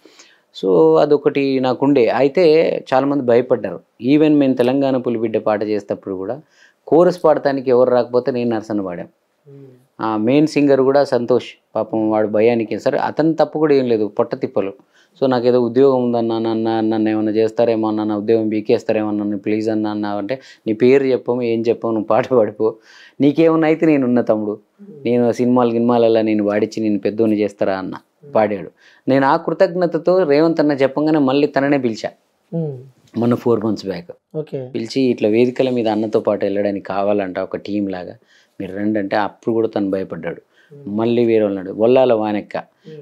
సో అదొకటి నాకుండే. అయితే చాలామంది భయపడ్డారు. ఈవెన్ మేము తెలంగాణ పులిబిడ్డ పాట చేసేటప్పుడు కూడా కోరస్ పాడటానికి ఎవరు రాకపోతే నేను నరసన్న పాడాం. మెయిన్ సింగర్ కూడా సంతోష్, పాపం వాడు భయానికి, సరే అతని తప్పు కూడా ఏం లేదు, పొట్ట తిప్పలు. సో నాకేదో ఉద్యోగం ఉందన్నా, నన్ను ఏమన్నా చేస్తారేమో అన్న, నా ఉద్యోగం బీకేస్తారేమో నన్ను ప్లీజ్ అన్నా అంటే నీ పేరు చెప్పము, ఏం చెప్పము, నువ్వు పాట పాడిపో, నీకేమన్నా అయితే నేనున్న తమ్ముడు, నేను సినిమాలలో నేను వాడిచ్చి నేను పెద్దోని చేస్తారా అన్న పాడాడు. నేను ఆ కృతజ్ఞతతో రేవంత్ అన్న చెప్పంగానే మళ్ళీ తననే పిలిచా మొన్న 4 months బ్యాక్. పిలిచి ఇట్లా వేదికల మీద అన్నతో పాటు వెళ్ళడానికి కావాలంట ఒక టీం లాగా, మీరు రండి అంటే అప్పుడు కూడా తను భయపడ్డాడు. మళ్ళీ వేరే ఉన్నాడు వల్లాల వానెక్క,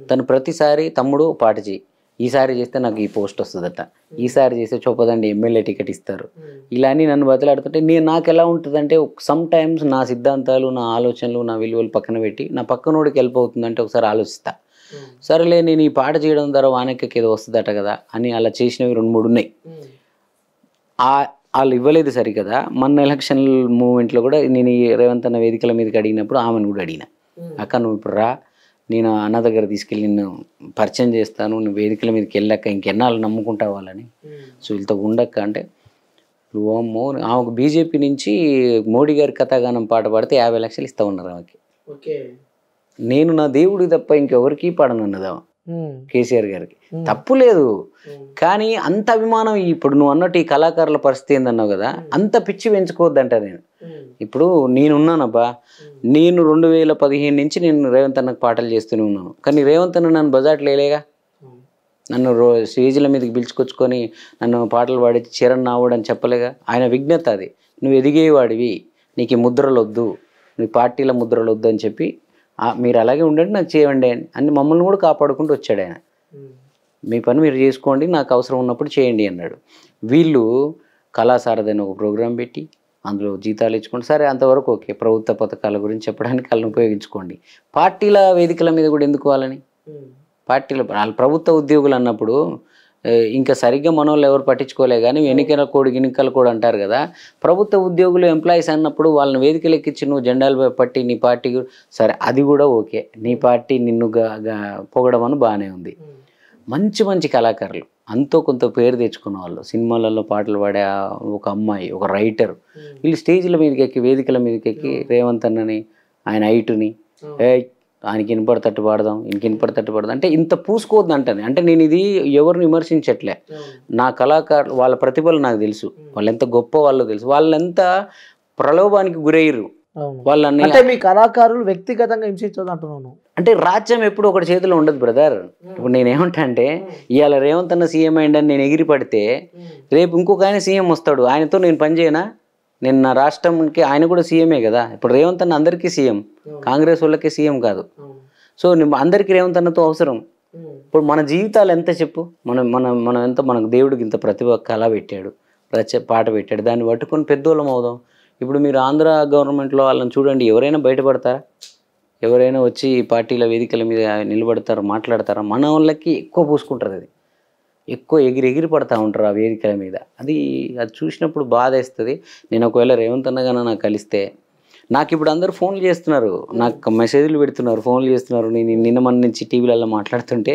తను ప్రతిసారి తమ్ముడు పాట చేయి, ఈసారి చేస్తే నాకు ఈ పోస్ట్ వస్తుందట, ఈసారి చేస్తే చొప్పదండి ఎమ్మెల్యే టికెట్ ఇస్తారు, ఇలా అని నన్ను బతిలాడుతుంటే నాకు ఎలా ఉంటుందంటే సమ్ టైమ్స్ నా సిద్ధాంతాలు, నా ఆలోచనలు, నా విలువలు పక్కన పెట్టి నా పక్కనోడికి హెల్ప్ అవుతుందంటే ఒకసారి ఆలోచిస్తా. సరేలే నేను ఈ పాట చేయడం ద్వారా వానెక్కకి ఏదో వస్తుందట కదా అని అలా చేసినవి 2-3 ఉన్నాయి. వాళ్ళు ఇవ్వలేదు సరికదా. మొన్న ఎలక్షన్ మూమెంట్లో కూడా నేను ఈ రేవంత్ అన్న వేదికల మీదకి అడిగినప్పుడు ఆమెను కూడా అడిగిన, అక్క నువ్వు ఇప్పుడు రా, నేను అన్న దగ్గర తీసుకెళ్ళి నిన్ను పరిచయం చేస్తాను, నువ్వు వేదికల మీదకి వెళ్ళాక ఇంకెన్నాళ్ళు నమ్ముకుంటావు వాళ్ళని, సో వీళ్ళతో ఉండక్క అంటే ఓమ్మో. ఆమెకు బీజేపీ నుంచి మోడీ గారి కథాగానం పాట పాడితే 50 లక్షలు ఇస్తా ఉన్నారు ఆమెకి. నేను నా దేవుడికి తప్ప ఇంకెవరికి పాడనన్నదా కేసీఆర్ గారికి, తప్పు లేదు. కానీ అంత అభిమానం ఇప్పుడు నువ్వు అన్నట్టు ఈ కళాకారుల పరిస్థితి ఏందన్నావు కదా, అంత పిచ్చి పెంచుకోవద్దంట. నేను ఇప్పుడు నేనున్నానబ్బా, నేను 2015 నుంచి నేను రేవంత్ అన్నకు పాటలు చేస్తూనే ఉన్నాను. కానీ రేవంత్ అన్న నన్ను బజాట్ లేలేగా, నన్ను స్టేజ్ల మీదకి పిలుచుకొచ్చుకొని నన్ను పాటలు పాడి చరణ్ నావుడు అని చెప్పలేగా. ఆయన విజ్ఞత అది, నువ్వు ఎదిగేవాడివి, నీకు ముద్రలు వద్దు, నీ పార్టీల ముద్రలు వద్దు అని చెప్పి మీరు అలాగే ఉండండి, నాకు చేయండి అని మమ్మల్ని కూడా కాపాడుకుంటూ వచ్చాడు ఆయన. మీ పని మీరు చేసుకోండి, నాకు అవసరం ఉన్నప్పుడు చేయండి అన్నాడు. వీళ్ళు కళాసారథి అని ఒక ప్రోగ్రాం పెట్టి అందులో జీతాలు ఇచ్చుకోండి, సరే అంతవరకు ఓకే, ప్రభుత్వ పథకాల గురించి చెప్పడానికి వాళ్ళని ఉపయోగించుకోండి. పార్టీల వేదికల మీద కూడా ఎందుకు వాళ్ళని? పార్టీల వాళ్ళు ప్రభుత్వ ఉద్యోగులు అన్నప్పుడు ఇంకా సరిగ్గా మనోళ్ళు ఎవరు పట్టించుకోలే, కానీ ఎన్నికల కోడ్ అంటారు కదా, ప్రభుత్వ ఉద్యోగులు ఎంప్లాయీస్ అన్నప్పుడు వాళ్ళని వేదికలు ఎక్కించి నువ్వు జెండాలు పట్టి నీ పార్టీ సరే అది కూడా ఓకే, నీ పార్టీ నిన్ను పొగడం అని బాగానే ఉంది. మంచి మంచి కళాకారులు అంతో కొంత పేరు తెచ్చుకున్న వాళ్ళు, సినిమాలలో పాటలు పాడే ఒక అమ్మాయి, ఒక రైటర్, వీళ్ళు స్టేజ్ల మీదకి ఎక్కి వేదికల మీదకి ఎక్కి రేవంత్ అన్నని ఆయన హైటుని ఆయనకి వినపడతట్టు పాడదాం, ఇంక వినపడతట్టు పాడదాం అంటే ఇంత పూసుకోవద్దు అంటాను. అంటే నేను ఇది ఎవరిని విమర్శించట్లే, నా కళాకారులు వాళ్ళ ప్రతిభలు నాకు తెలుసు, వాళ్ళు ఎంత గొప్ప వాళ్ళో తెలుసు, వాళ్ళు ఎంత ప్రలోభానికి గురయ్యారు వాళ్ళని. అంటే మీ కళాకారులు వ్యక్తిగతంగా హింసించదు అంటున్నాను. అంటే రాజ్యం ఎప్పుడు ఒకటి చేతిలో ఉండదు బ్రదర్. ఇప్పుడు నేనేమంటా అంటే ఇవాళ రేవంత్ అన్న సీఎం అయ్యిందని నేను ఎగిరి పడితే రేపు ఇంకొక ఆయన సీఎం వస్తాడు, ఆయనతో నేను పని చేయనా? నేను నా రాష్ట్రంకి ఆయన కూడా సీఎమే కదా. ఇప్పుడు రేవంత్ అన్న అందరికీ సీఎం, కాంగ్రెస్ వాళ్ళకి సీఎం కాదు. సో అందరికీ రేవంత్ అన్నతో అవసరం. ఇప్పుడు మన జీవితాలు ఎంత చెప్పు, మనం ఎంత, మనకు దేవుడికి ఇంత ప్రతిభ కళ పెట్టాడు, పాట పెట్టాడు, దాన్ని పట్టుకొని పెద్దోళ్ళం అవుదాం. ఇప్పుడు మీరు ఆంధ్ర గవర్నమెంట్లో వాళ్ళని చూడండి, ఎవరైనా బయటపడతారా? ఎవరైనా వచ్చి పార్టీల వేదికల మీద నిలబడతారు, మాట్లాడతారా? మన వాళ్ళకి ఎక్కువ పూసుకుంటారు, అది ఎక్కువ ఎగిరి పడతా ఉంటారు ఆ వేదికల మీద. అది చూసినప్పుడు బాధ వేస్తుంది. నేను ఒకవేళ రేవంత్ అన్నగానే నాకు కలిస్తే, నాకు ఇప్పుడు అందరూ ఫోన్లు చేస్తున్నారు, నాకు మెసేజ్లు పెడుతున్నారు, ఫోన్లు చేస్తున్నారు. నేను నిన్న మన నుంచి టీవీలలో మాట్లాడుతుంటే,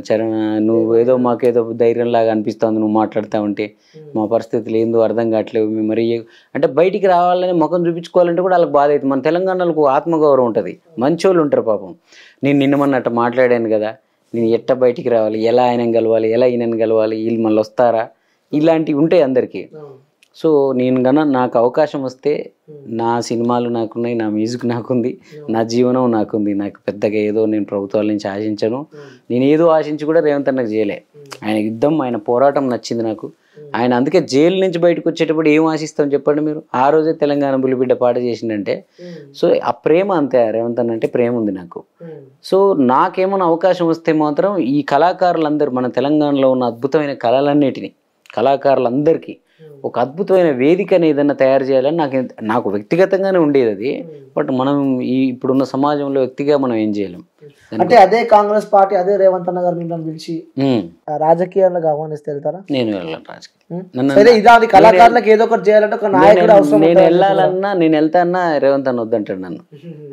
చరణ్ నువ్వు ఏదో మాకేదో ధైర్యంలాగా అనిపిస్తుంది నువ్వు మాట్లాడుతూ ఉంటే, మా పరిస్థితులు ఏందో అర్థం కావట్లేవు, మేము మరి అంటే బయటికి రావాలని ముఖం చూపించుకోవాలంటే కూడా వాళ్ళకి బాధ అవుతుంది. మన తెలంగాణలో ఆత్మగౌరవం ఉంటుంది, మంచోళ్ళు ఉంటారు పాపం. నేను నిన్న మొన్న అట్లా మాట్లాడాను కదా, నేను ఎట్ట బయటికి రావాలి, ఎలా ఆయనను కలవాలి, ఎలా ఈయనను కలవాలి, వీళ్ళు మళ్ళీ వస్తారా, ఇలాంటివి ఉంటాయి అందరికీ. సో నేను నాకు అవకాశం వస్తే, నా సినిమాలు నాకున్నాయి, నా మ్యూజిక్ నాకుంది, నా జీవనం నాకుంది, నాకు పెద్దగా ఏదో నేను ప్రభుత్వాల నుంచి ఆశించను. నేను ఏదో ఆశించి కూడా రేవంత్ అన్నకు చేయలే. ఆయన యుద్ధం, ఆయన పోరాటం నచ్చింది నాకు. ఆయన అందుకే జైలు నుంచి బయటకు వచ్చేటప్పుడు ఏం ఆశిస్తాం చెప్పండి మీరు? ఆ రోజే తెలంగాణ బుల్లిబిడ్డ పాట చేసిందంటే, సో ఆ ప్రేమ అంతే. రేవంత్ అన్న అంటే ప్రేమ ఉంది నాకు. సో నాకేమైనా అవకాశం వస్తే మాత్రం ఈ కళాకారులందరూ, మన తెలంగాణలో ఉన్న అద్భుతమైన కళలన్నిటినీ, కళాకారులందరికీ ఒక అద్భుతమైన వేదికని ఏదైనా తయారు చేయాలని నాకు వ్యక్తిగతంగానే ఉండేది అది. బట్ మనం ఇప్పుడున్న సమాజంలో వ్యక్తిగా మనం ఏం చేయలేం. అంటే అదే కాంగ్రెస్ పార్టీ, అదే రేవంత్ అన్న గారు మిమ్మల్ని పిలిచి రాజకీయాలకు ఆహ్వానిస్తే వెళ్తారా? నేను వెళ్ళాను రాజకీయం. కళాకారులకు ఏదో ఒకటి చేయాలంటే ఒక నాయకుడు అవసరం. నేను వెళ్ళాలన్నా, నేను వెళ్తాన్నా రేవంత్ అన్న వద్దంటాడు నన్ను.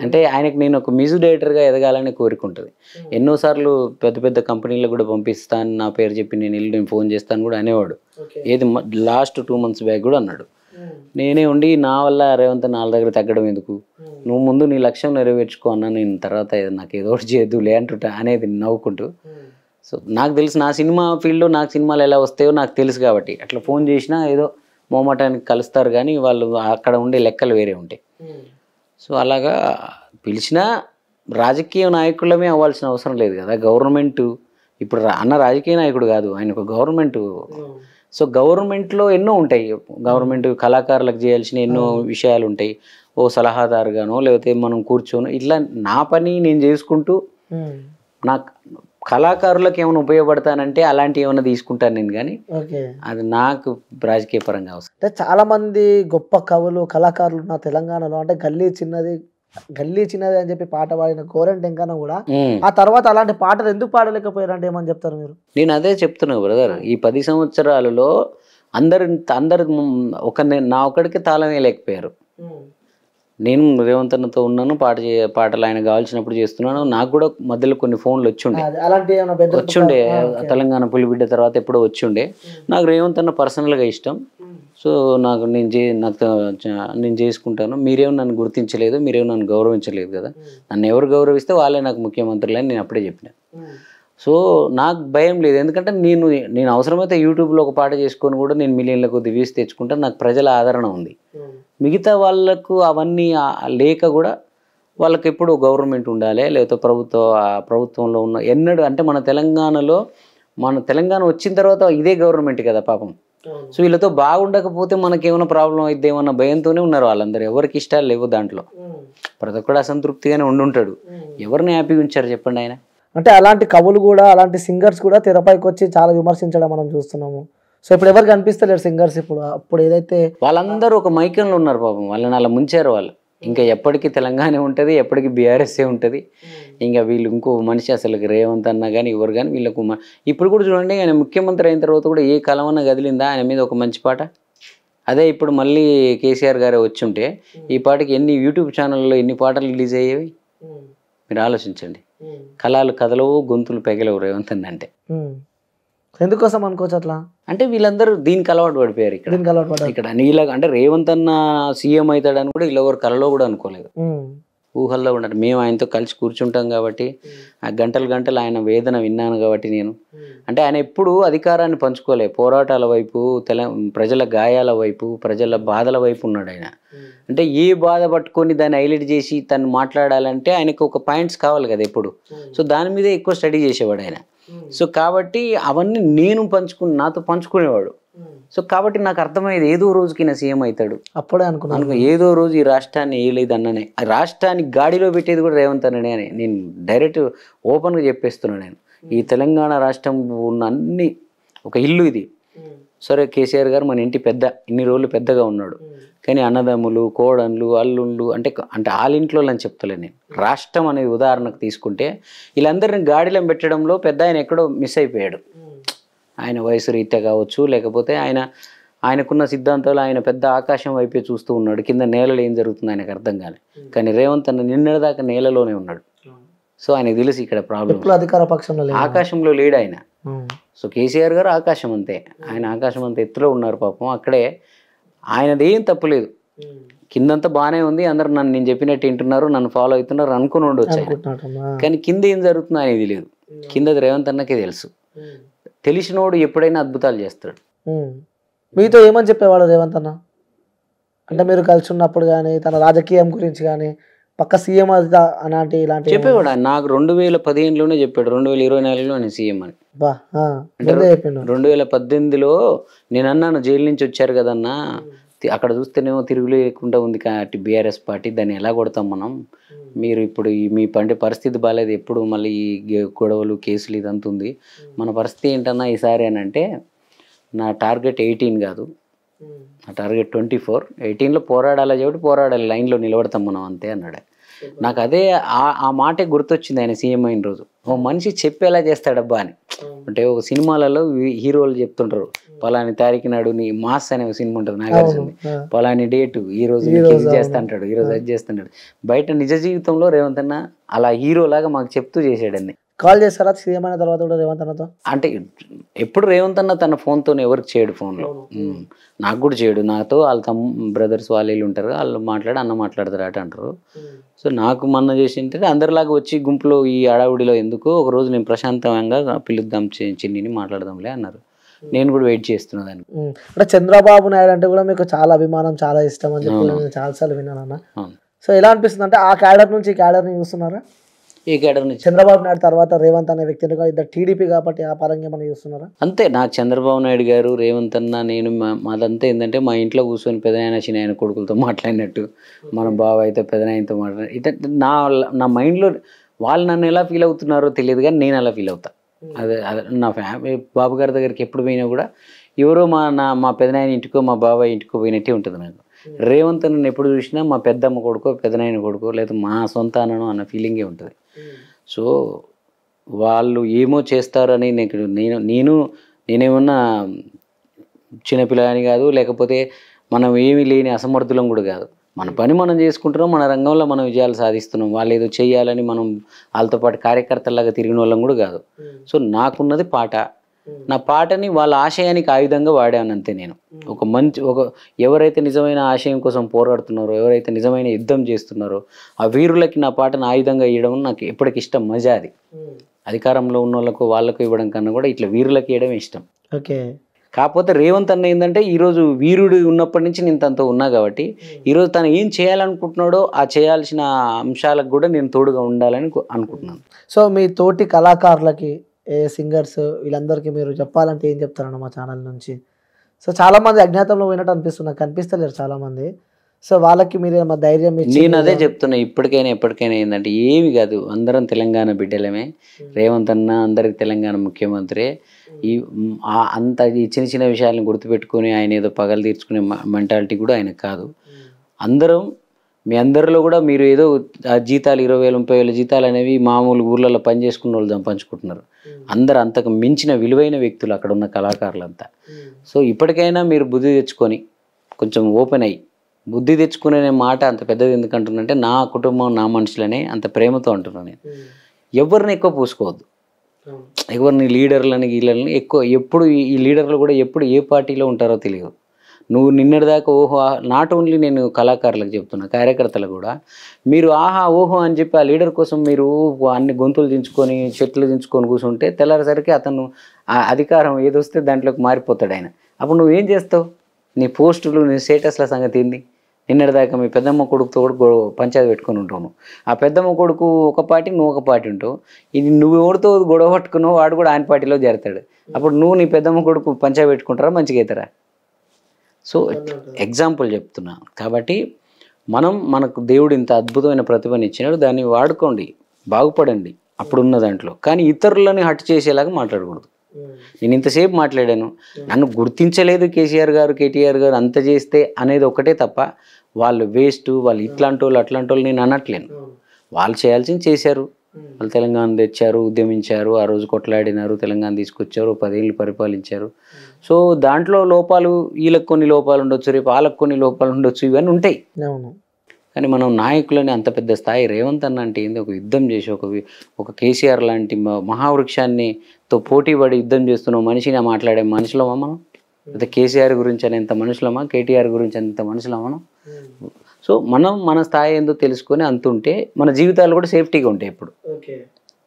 అంటే ఆయనకు నేను ఒక మ్యూజిక్ డైరెక్టర్గా ఎదగాలని కోరుకుంటుంది. ఎన్నోసార్లు పెద్ద పెద్ద కంపెనీలకు కూడా పంపిస్తాను, నా పేరు చెప్పి నేను ఫోన్ చేస్తాను కూడా అనేవాడు. ఏది లాస్ట్ 2 months బ్యాక్ కూడా అన్నాడు. నేనే ఉండి నా వల్ల రేవంత్ అన్న వాళ్ళ దగ్గర తగ్గడం ఎందుకు, నువ్వు ముందు నీ లక్ష్యం నెరవేర్చుకో అన్నా, నేను తర్వాత నాకు ఏదో ఒకటి చేయద్దులే అంటుంటా అనేది నవ్వుకుంటూ. సో నాకు తెలుసు నా సినిమా ఫీల్డ్లో నాకు సినిమాలు ఎలా వస్తాయో నాకు తెలుసు కాబట్టి అట్లా ఫోన్ చేసినా ఏదో మోమాటానికి కలుస్తారు, కానీ వాళ్ళు అక్కడ ఉండే లెక్కలు వేరే ఉంటాయి. సో అలాగా పిలిచినా రాజకీయ నాయకులమే అవ్వాల్సిన అవసరం లేదు కదా. గవర్నమెంట్ ఇప్పుడు అన్న రాజకీయ నాయకుడు కాదు, ఆయన ఒక గవర్నమెంట్. సో గవర్నమెంట్లో ఎన్నో ఉంటాయి, గవర్నమెంట్ కళాకారులకు చేయాల్సిన ఎన్నో విషయాలు ఉంటాయి. ఓ సలహాదారుగానో లేకపోతే మనం కూర్చొని ఇట్లా నా పని నేను చేసుకుంటూ నాకు కళాకారులకు ఏమైనా ఉపయోగపడతానంటే అలాంటివి ఏమైనా తీసుకుంటాను నేను, కానీ అది నాకు రాజకీయ పరంగా అవసరం. అంటే చాలా మంది గొప్ప కవులు, కళాకారులు నా తెలంగాణలో, అంటే గల్లీ చిన్నది అని చెప్పి పాట పాడిన కోరెంట్ ఎంకన్నా కూడా ఆ తర్వాత అలాంటి పాటలు ఎందుకు పాడలేకపోయారు అంటే ఏమని చెప్తారు మీరు? నేను అదే చెప్తున్నా బ్రదర్, ఈ 10 సంవత్సరాలలో అందరు నా ఒక్కడికి తాళం వేయలేకపోయారు. నేను రేవంత్ అన్నతో ఉన్నాను, పాటలు ఆయన కావాల్సినప్పుడు చేస్తున్నాను. నాకు కూడా మధ్యలో కొన్ని ఫోన్లు వచ్చిండే తెలంగాణ పులిబిడ్డ తర్వాత ఎప్పుడో వచ్చిండే. నాకు రేవంత్ అన్న పర్సనల్గా ఇష్టం. సో నేను చేసుకుంటాను. మీరేమో నన్ను గుర్తించలేదు, మీరేమో నన్ను గౌరవించలేదు కదా, నన్ను ఎవరు గౌరవిస్తే వాళ్ళే నాకు ముఖ్యమంత్రులు అని నేను అప్పుడే చెప్పిన. సో నాకు భయం లేదు, ఎందుకంటే నేను అవసరమైతే యూట్యూబ్లో ఒక పాట చేసుకొని కూడా నేను మిలియన్ల కొద్ది వ్యూస్ తెచ్చుకుంటాను. నాకు ప్రజల ఆదరణ ఉంది. మిగతా వాళ్ళకు అవన్నీ లేక కూడా వాళ్ళకి ఎప్పుడు గవర్నమెంట్ ఉండాలి, లేకపోతే ప్రభుత్వంలో ఉన్న ఎన్నడూ అంటే మన తెలంగాణ వచ్చిన తర్వాత ఇదే గవర్నమెంట్ కదా పాపం. సో వీళ్ళతో బాగుండకపోతే మనకేమైనా ప్రాబ్లం అయితే ఏమన్నా భయంతోనే ఉన్నారు వాళ్ళందరూ. ఎవరికి ఇష్టాలు లేవు దాంట్లో, ప్రతి ఒక్కడు అసంతృప్తిగానే ఉండుంటాడు. ఎవరిని హ్యాపీగా ఉంచారు చెప్పండి? ఆయన అంటే అలాంటి కవులు కూడా అలాంటి సింగర్స్ కూడా తెరపైకి వచ్చి చాలా విమర్శించడం మనం చూస్తున్నాము. సో ఇప్పుడు ఎవరు కనిపిస్తలేరు సింగర్స్. ఇప్పుడు అప్పుడు ఏదైతే వాళ్ళందరూ ఒక మైకంలో ఉన్నారు పాపం, వాళ్ళని అలా ముంచారు వాళ్ళు. ఇంకా ఎప్పటికీ తెలంగాణ ఉంటుంది, ఎప్పటికీ బీఆర్ఎస్ఏ ఉంటుంది. ఇంకా వీళ్ళు ఇంకో మనిషి అసలు రేవంత్ అన్నా కానీ ఎవరు కానీ వీళ్ళకు ఇప్పుడు కూడా చూడండి, ఆయన ముఖ్యమంత్రి అయిన తర్వాత కూడా ఏ కలమన్నా కదిలిందా ఆయన మీద ఒక మంచి పాట? అదే ఇప్పుడు మళ్ళీ కేసీఆర్ గారే వచ్చి ఉంటే ఈ పాటకి ఎన్ని యూట్యూబ్ ఛానల్లో ఎన్ని పాటలు రిలీజ్ అయ్యేవి మీరు ఆలోచించండి. కళలు కదలవు, గొంతులు పెగలవు రేవంత్ అన్న అంటే. ఎందుకోసం అనుకోవచ్చు అట్లా అంటే వీళ్ళందరూ దీనికి అలవాటు పడిపోయారు ఇక్కడ నీలా. అంటే రేవంత్ అన్న సీఎం అవుతాడని కూడా వీళ్ళు ఎవరు కళలో కూడా అనుకోలేదు, ఊహల్లో ఉన్నారు. మేము ఆయనతో కలిసి కూర్చుంటాం కాబట్టి ఆ గంటలు గంటలు ఆయన వేదన విన్నాను కాబట్టి నేను. అంటే ఆయన ఎప్పుడు అధికారాన్ని పంచుకోలే, పోరాటాల వైపు, ప్రజల గాయాల వైపు, ప్రజల బాధల వైపు ఉన్నాడు ఆయన. అంటే ఏ బాధ పట్టుకొని దాన్ని హైలైట్ చేసి తను మాట్లాడాలంటే ఆయనకు ఒక పాయింట్స్ కావాలి కదా ఎప్పుడు. సో దాని మీదే ఎక్కువ స్టడీ చేసేవాడు ఆయన. సో కాబట్టి అవన్నీ నేను నాతో పంచుకునేవాడు. సో కాబట్టి నాకు అర్థమయ్యేది ఏదో రోజుకి నా సీఎం అవుతాడు అప్పుడే అనుకున్నాను. ఏదో రోజు ఈ రాష్ట్రాన్ని వేయలేదు అన్ననే, రాష్ట్రాన్ని గాడిలో పెట్టేది కూడా రేవంత్ అన్ననే అని నేను డైరెక్ట్ ఓపెన్గా చెప్పేస్తున్నాను. నేను ఈ తెలంగాణ రాష్ట్రం ఉన్న అన్ని ఒక ఇల్లు ఇది. సరే కేసీఆర్ గారు మన ఇంటి పెద్ద, ఇన్ని రోజులు పెద్దగా ఉన్నాడు, కానీ అన్నదమ్ములు, కోడన్లు, అల్లుళ్ళు అంటే వాళ్ళ ఇంట్లో అని చెప్తలేను నేను. రాష్ట్రం అనేది ఉదాహరణకు తీసుకుంటే వీళ్ళందరినీ గాడిలో పెట్టడంలో పెద్ద ఆయన ఎక్కడో మిస్ అయిపోయాడు. ఆయన వయసు రీత్యా కావచ్చు, లేకపోతే ఆయనకున్న సిద్ధాంతాలు ఆయన పెద్ద ఆకాశం వైపే చూస్తూ ఉన్నాడు, కింద నేలలో ఏం జరుగుతుంది ఆయనకు అర్థం కాలే. కానీ రేవంత్ అన్న నిన్నటిదాకా నేలలోనే ఉన్నాడు. సో ఆయనకు తెలుసు ఇక్కడ ప్రాబ్లం, అధికార పక్షంలో ఆకాశంలో లేడు ఆయన. సో కేసీఆర్ గారు ఆకాశం అంతే, ఆయన ఆకాశం అంత ఎత్తులో ఉన్నారు పాపం. అక్కడే ఆయనది ఏం తప్పులేదు, కిందంతా బాగానే ఉంది, అందరు నేను చెప్పినట్టు వింటున్నారు, నన్ను ఫాలో అవుతున్నారు అనుకుని ఉండొచ్చు. కానీ కింద ఏం జరుగుతుందో అనేది లేదు, కిందది రేవంత్ అన్నకే తెలుసు. తెలిసినోడు ఎప్పుడైనా అద్భుతాలు చేస్తాడు. మీతో ఏమని చెప్పేవాడు రేవంత్ అన్న? అంటే మీరు కలిసి ఉన్నప్పుడు కానీ తన రాజకీయం గురించి కానీ పక్క సీఎం అలాంటి ఇలాంటి చెప్పేవాడు. నాకు 2015లోనే చెప్పాడు, 2024లో నేను సీఎం అని. 2018లో నేను అన్నాను, జైలు నుంచి వచ్చారు కదన్నా, అక్కడ చూస్తేనేమో తిరుగులేకుండా ఉంది కాబట్టి బీఆర్ఎస్ పార్టీ, దాన్ని ఎలా కొడతాం మనం, మీరు ఇప్పుడు మీ పరిస్థితి బాగాలేదు, ఎప్పుడు మళ్ళీ ఈ గొడవలు కేసులు ఇదంతా ఉంది, మన పరిస్థితి ఏంటన్నా ఈసారి అని అంటే, నా టార్గెట్ 18 కాదు, నా టార్గెట్ 24. 18లో పోరాడాలి కాబట్టి పోరాడాలి, లైన్లో నిలబడతాం మనం అంతే అన్నాడు. నాకు అదే ఆ మాటే గుర్తొచ్చింది ఆయన సీఎం అయిన రోజు. ఓ మనిషి చెప్పేలా చేస్తాడబ్బా అని. అంటే ఒక సినిమాలలో హీరోలు చెప్తుంటారు, పలాని తారీఖు నాడు నీ మాస్ అనే ఒక సినిమా ఉంటుంది నాగార్జునది, పలాని డేటు ఈ రోజు చేస్తా అంటాడు, ఈ రోజు అది చేస్తుంటాడు. బయట నిజ జీవితంలో రేవంత్ అన్న అలా హీరోలాగా మాకు చెప్తూ చేసాడండి. కాల్ చేస్తారా సీఎం అయిన తర్వాత కూడా రేవంత్ అన్నతో? అంటే ఎప్పుడు రేవంత్ అన్న తన ఫోన్తో ఎవరికి చేయడు, ఫోన్లో నాకు కూడా చేయడు, నాతో వాళ్ళ బ్రదర్స్ వాళ్ళు ఉంటారు, వాళ్ళు అన్న మాట్లాడతారు అట అంటారు. సో నాకు మొన్న చేసింటే అందరిలాగా వచ్చి గుంపులో ఈ అడావుడిలో ఎందుకు, ఒక రోజు నేను ప్రశాంతంగా పిలుద్దాం చిన్నిని మాట్లాడదాంలే అన్నారు. నేను కూడా వెయిట్ చేస్తున్నా దాన్ని. అంటే చంద్రబాబు నాయుడు అంటే కూడా మీకు చాలా అభిమానం, చాలా ఇష్టం అని చెప్పి నేను చాలాసార్లు విన్నాను అన్న. సో ఎలా అనిపిస్తుంది అంటే ఆ క్యాడర్ నుంచి ఈ క్యాడర్ని చూస్తున్నారా? ఏ క్యాడర్ నుంచి? చంద్రబాబు నాయుడు తర్వాత రేవంత్ అనే వ్యక్తిని, ఇద్దరు టీడీపీ కాబట్టి ఆ పరంగా మనం చూస్తున్నారా? అంతే, నాకు చంద్రబాబు నాయుడు గారు, రేవంత్ అన్న, నేను మాదంతా ఏంటంటే మా ఇంట్లో కూర్చొని పెదనాయన చిన్న కొడుకులతో మాట్లాడినట్టు, మన బావ అయితే పెదనాయనతో మాట్లాడి ఇట్లా నా మైండ్లో వాళ్ళు నన్ను ఎలా ఫీల్ అవుతున్నారో తెలియదు, కానీ నేను అలా ఫీల్ అవుతా. అదే నా ఫ్యామిలీ బాబు గారి దగ్గరికి ఎప్పుడు పోయినా కూడా ఎవరో మా పెదనాయన ఇంటికో మా బాబాయ్ ఇంటికో పోయినట్టే ఉంటుంది నాకు. రేవంత్ నన్ను ఎప్పుడు చూసినా మా పెద్దమ్మ కొడుకో పెదనాయన కొడుకో లేదా మా సొంత అన్ననో అన్న ఫీలింగే ఉంటుంది. సో వాళ్ళు ఏమో చేస్తారని నేనేమన్నా చిన్నపిల్లని కాదు, లేకపోతే మనం ఏమీ లేని అసమర్థులం కూడా కాదు. మన పని మనం చేసుకుంటున్నాం, మన రంగంలో మనం విజయాలు సాధిస్తున్నాం. వాళ్ళు ఏదో చేయాలని మనం వాళ్ళతో పాటు కార్యకర్తలాగా తిరిగిన వాళ్ళం కూడా కాదు. సో నాకున్నది పాట, నా పాటని వాళ్ళ ఆశయానికి ఆయుధంగా వాడాను అంతే. నేను ఒక ఎవరైతే నిజమైన ఆశయం కోసం పోరాడుతున్నారో, ఎవరైతే నిజమైన యుద్ధం చేస్తున్నారో ఆ వీరులకి నా పాటను ఆయుధంగా ఇవ్వడం నాకు ఎప్పటికి ఇష్టం. మజా అది. అధికారంలో ఉన్న వాళ్ళకు ఇవ్వడం కన్నా కూడా ఇట్లా వీరులకి ఇవ్వడం ఇష్టం. ఓకే. కాకపోతే రేవంత్ అన్న ఏంటంటే ఈరోజు వీరుడు ఉన్నప్పటి నుంచి నేను తనతో ఉన్నా కాబట్టి ఈరోజు తను ఏం చేయాలనుకుంటున్నాడో ఆ చేయాల్సిన అంశాలకు కూడా నేను తోడుగా ఉండాలని అనుకుంటున్నాను. సో మీ తోటి కళాకారులకి, సింగర్స్ వీళ్ళందరికీ మీరు చెప్పాలంటే ఏం చెప్తారన్న మా ఛానల్ నుంచి? సో చాలామంది అజ్ఞాతంలో పోయినట్టు అనిపిస్తుంది, నాకు కనిపిస్తలేరు చాలామంది. సో వాళ్ళకి మీరు ఏమన్నా ధైర్యం ఇచ్చి నేను అదే చెప్తున్నా, ఇప్పటికైనా ఎప్పటికైనా ఏంటంటే ఏమి కాదు, అందరం తెలంగాణ బిడ్డలమే. రేవంత్ అన్న అందరికి తెలంగాణ ముఖ్యమంత్రి. ఈ అంత ఈ చిన్న చిన్న విషయాలను గుర్తుపెట్టుకుని ఆయన ఏదో పగలు తీర్చుకునే మెంటాలిటీ కూడా ఆయనకు కాదు. అందరం మీ అందరిలో కూడా మీరు ఏదో ఆ జీతాలు 20,000 30,000 జీతాలు అనేవి మామూలు ఊర్లలో పని చేసుకున్న వాళ్ళు సంపాదించుకుంటున్నారు. అందరు అంతకు మించిన విలువైన వ్యక్తులు అక్కడ ఉన్న కళాకారులంతా. సో ఇప్పటికైనా మీరు బుద్ధి తెచ్చుకొని కొంచెం ఓపెన్ అయ్యి, బుద్ధి తెచ్చుకునే మాట అంత పెద్దది ఎందుకంటున్నానంటే నా కుటుంబం నా మనుషులనే అంత ప్రేమతో అంటున్నాను నేను. ఎవరిని ఎక్కువ పూసుకోవద్దు, ఎవరిని లీడర్లని వీళ్ళని ఎక్కువ. ఎప్పుడు ఈ లీడర్లు కూడా ఎప్పుడు ఏ పార్టీలో ఉంటారో తెలియదు. నువ్వు నిన్నటిదాకా ఓహో, నాట్ ఓన్లీ నేను కళాకారులకు చెప్తున్నా, కార్యకర్తలు కూడా మీరు ఆహా ఓహో అని చెప్పి ఆ లీడర్ కోసం మీరు అన్ని గొంతులు దించుకొని చెట్లు దించుకొని కూర్చుంటే తెల్లారేసరికి అతను ఆ అధికారం ఏదొస్తే దాంట్లోకి మారిపోతాడు ఆయన. అప్పుడు నువ్వేం చేస్తావు? నీ పోస్టులు నీ స్టేటస్ల సంగతి ఏంది? నిన్నటిదాకా మీ పెద్దమ్మ కొడుకుతో కూడా పంచాయతీ పెట్టుకొని ఉంటావు. ఆ పెద్దమ్మ కొడుకు ఒక పార్టీ, నువ్వు ఒక పార్టీ ఉంటావు. ఇది నువ్వు ఎవరితో గొడవ పట్టుకున్నావు వాడు కూడా ఆయన పార్టీలో చేరతాడు. అప్పుడు నువ్వు నీ పెద్దమ్మ కొడుకు పంచాయతీ పెట్టుకుంటారా, మంచిగా అవుతారా? సో ఎగ్జాంపుల్ చెప్తున్నా. కాబట్టి మనకు దేవుడు ఇంత అద్భుతమైన ప్రతిభని ఇచ్చినాడు, దాన్ని వాడుకోండి, బాగుపడండి అప్పుడున్న దాంట్లో. కానీ ఇతరులని హట్ చేసేలాగా మాట్లాడకూడదు. నేను ఇంతసేపు మాట్లాడాను, నన్ను గుర్తించలేదు కేసీఆర్ గారు కేటీఆర్ గారు అంత చేస్తే అనేది ఒకటే తప్ప వాళ్ళు వేస్ట్, వాళ్ళు ఇట్లాంటి వాళ్ళు అట్లాంటి వాళ్ళు నేను అనట్లేను. వాళ్ళు చేయాల్సింది చేశారు. వాళ్ళు తెలంగాణ తెచ్చారు, ఉద్యమించారు, ఆ రోజు కొట్లాడినారు, తెలంగాణ తీసుకొచ్చారు, 10 ఏళ్ళు పరిపాలించారు. సో దాంట్లో లోపాలు, వీళ్ళకి కొన్ని లోపాలు ఉండొచ్చు, రేపు వాళ్ళకి కొన్ని లోపాలు ఉండొచ్చు, ఇవన్నీ ఉంటాయి. కానీ మనం నాయకులని అంత పెద్ద స్థాయి రేవంత్ అన్న అంటే ఏంది, ఒక యుద్ధం చేసి ఒక కేసీఆర్ లాంటి మహావృక్షాన్నితో పోటీ పడి యుద్ధం చేస్తున్న మనిషిని మాట్లాడే మనుషులమా మనం? అయితే కేసీఆర్ గురించి అనేంత మనుషులమా, కేటీఆర్ గురించి అనేంత మనుషులమా మనం? సో మన స్థాయి ఏందో తెలుసుకొని అంతుంటే మన జీవితాలు కూడా సేఫ్టీగా ఉంటాయి.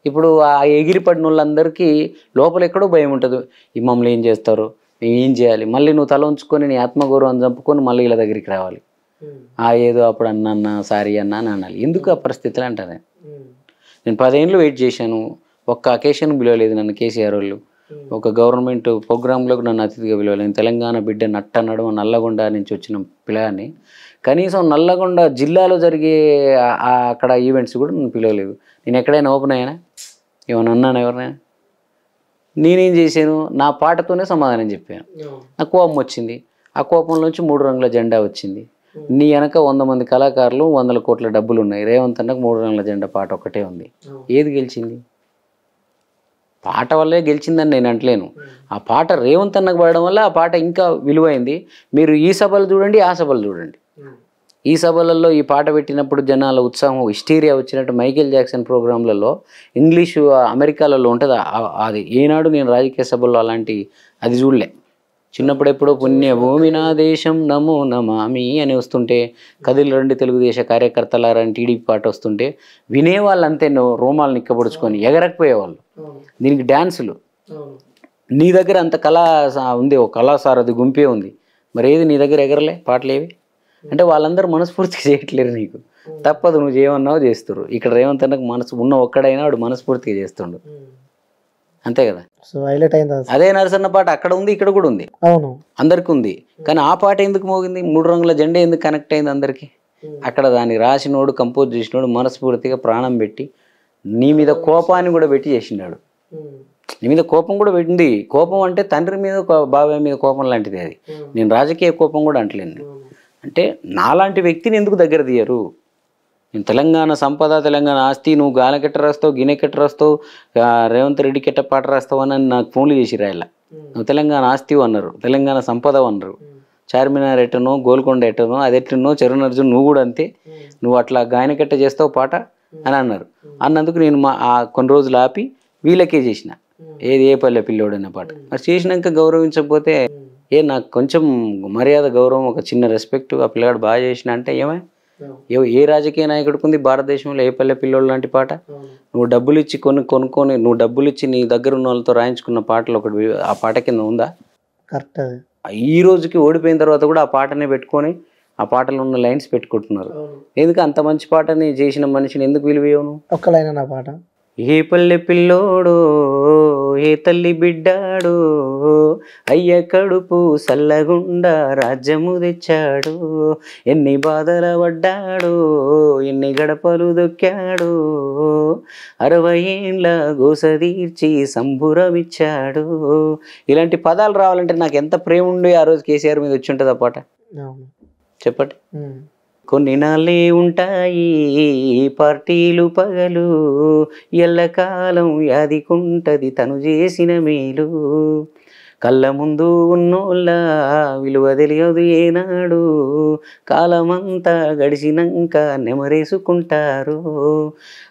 ఇప్పుడు ఆ ఎగిరిపడిన వాళ్ళందరికీ లోపల ఎక్కడో భయం ఉంటుంది, ఈ మమ్మల్ని ఏం చేస్తారు, మేము ఏం చేయాలి. మళ్ళీ నువ్వు తల ఉంచుకొని నీ ఆత్మగౌరవం చంపుకొని మళ్ళీ ఇలా దగ్గరికి రావాలి. ఏదో అప్పుడు అన్న సారీ అన్న అని అనాలి. ఎందుకు ఆ పరిస్థితులు అంటారు? నేను 10 ఏళ్ళు వెయిట్ చేశాను, ఒక్క అకేషన్ పిలవలేదు నన్ను కేసీఆర్ వాళ్ళు. ఒక గవర్నమెంట్ ప్రోగ్రాంలోకి నన్ను అతిథిగా పిలవలేదు. తెలంగాణ బిడ్డ నట్టనడం నల్లగొండ నుంచి వచ్చిన పిల్లని, కనీసం నల్లగొండ జిల్లాలో జరిగే అక్కడ ఈవెంట్స్ కూడా నన్ను పిలవలేదు. నేను ఎక్కడైనా ఓపెన్ అయ్యానా, ఏమైనా అన్నాను ఎవరినైనా? నేనేం చేశాను, నా పాటతోనే సమాధానం చెప్పాను. నాకు కోపం వచ్చింది, ఆ కోపంలోంచి 3 రంగుల జెండా వచ్చింది. నీ వెనక 100 మంది కళాకారులు, 100 కోట్ల డబ్బులు ఉన్నాయి. రేవంత్ అన్నకు 3 రంగుల జెండా పాట ఒకటే ఉంది. ఏది గెలిచింది? పాట వల్లే గెలిచిందని నేను అంటలేను. ఆ పాట రేవంత్ అన్నకు పడడం వల్ల ఆ పాట ఇంకా విలువైంది. మీరు ఈ సభలు చూడండి, ఆ సభలు చూడండి. ఈ సభలలో ఈ పాట పెట్టినప్పుడు జనాల ఉత్సాహం హిస్టీరియా వచ్చినట్టు మైకేల్ జాక్సన్ ప్రోగ్రాంలలో ఇంగ్లీషు అమెరికాలలో ఉంటుంది. అది ఏనాడు నేను రాజకీయ సభల్లో అలాంటి అది చూడలే. చిన్నప్పుడు ఎప్పుడో పుణ్యభూమి నా దేశం నమో నమామి అని వస్తుంటే, కదిలి రండి తెలుగుదేశ కార్యకర్తలారని టీడీపీ పాట వస్తుంటే వినేవాళ్ళంతే రోమాలు నిక్కబడుచుకొని ఎగరకపోయేవాళ్ళు. దీనికి డ్యాన్సులు. నీ దగ్గర అంత కళా ఉంది, ఒక కళాసారథి గుంపే ఉంది, మరి ఏది నీ దగ్గర ఎగరలే పాటలేవి? అంటే వాళ్ళందరూ మనస్ఫూర్తిగా చేయట్లేరు. నీకు తప్పదు, నువ్వు చేయమన్నావు చేస్తున్నారు. ఇక్కడ రేవంత్ అన్నకు మనసు ఉన్న ఒక్కడైనా వాడు మనస్ఫూర్తిగా చేస్తుండు, అంతే కదా. సో హైలైట్ అయింది. అదే నరసన్న పాట అక్కడ ఉంది, ఇక్కడ కూడా ఉంది, అవును అందరికి ఉంది. కానీ ఆ పాట ఎందుకు మోగింది? 3 రంగుల జెండా ఎందుకు కనెక్ట్ అయింది అందరికి? అక్కడ దాన్ని రాసినోడు, కంపోజ్ చేసినోడు మనస్ఫూర్తిగా ప్రాణం పెట్టి నీ మీద కోపాన్ని కూడా పెట్టి చేసినాడు. నీ మీద కోపం కూడా పెట్టింది. కోపం అంటే తండ్రి మీద బాబాయ్ మీద కోపం లాంటిది అది. నేను రాజకీయ కోపం కూడా అంటలేను. అంటే నాలాంటి వ్యక్తిని ఎందుకు దగ్గర తీయరు? నేను తెలంగాణ సంపద, తెలంగాణ ఆస్తి, నువ్వు గానకెట్ట రాస్తావు, గిన్నెకెట్ట రాస్తావు, రేవంత్ రెడ్డి కెట్ట పాట రాస్తావు అని నాకు ఫోన్లు చేసిరా. ఇలా నువ్వు తెలంగాణ ఆస్తి అన్నారు, తెలంగాణ సంపద అన్నారు. చార్మినార్ ఎట్టనో, గోల్కొండ ఎట్టనో, అది ఎట్టనో, చెరునర్జున్ నువ్వు కూడా అంతే, నువ్వు అట్లా గాయనకెట్ట చేస్తావు పాట అని అన్నారు. అన్నందుకు నేను కొన్ని రోజులు ఆపి వీళ్ళకే చేసిన, ఏది ఏ పల్లె పిల్లోడన్న పాట. మరి చేసినాక గౌరవించకపోతే నాకు కొంచెం మర్యాద, గౌరవం, ఒక చిన్న రెస్పెక్ట్, ఆ పిల్లగాడు బాగా చేసిన అంటే ఏమై? ఏ రాజకీయ నాయకుడికి ఉంది భారతదేశంలో ఏ పల్లె పిల్లోడు లాంటి పాట? నువ్వు డబ్బులు ఇచ్చి కొనుక్కొని నువ్వు డబ్బులు ఇచ్చి నీ దగ్గర ఉన్న వాళ్ళతో రాయించుకున్న పాటలు ఒకటి ఆ పాట కింద ఉందా? కరెక్ట్. ఈ రోజుకి ఓడిపోయిన తర్వాత కూడా ఆ పాటనే పెట్టుకొని ఆ పాటలో ఉన్న లైన్స్ పెట్టుకుంటున్నారు. ఎందుకు అంత మంచి పాటని చేసిన మనిషిని ఎందుకు విలువేయను? ఒక్క లైన్ నా పాట. ఏ పల్లె పిల్లోడో, ఏ తల్లి బిడ్డాడో, అయ్య కడుపు సల్లగుండా రాజ్యము తెచ్చాడు, ఎన్ని బాధల పడ్డాడు, ఎన్ని గడపలు దొక్కాడు, 60 ఏండ్ల గోస తీర్చి సంబురమిచ్చాడు. ఇలాంటి పదాలు రావాలంటే నాకు ఎంత ప్రేమ ఉండి ఆ రోజు కేసీఆర్ మీద వచ్చి ఉంటుంది ఆ పాట చెప్పండి. కొన్ని నాళ్ళే ఉంటాయి పార్టీలు పగలు, ఎల్లకాలం యాదికుంటది తను చేసిన మేలు, కళ్ళ ముందు ఉన్నోళ్ళ విలువ తెలియదు ఏనాడు, కాలమంతా గడిచినాక నెమరేసుకుంటారు.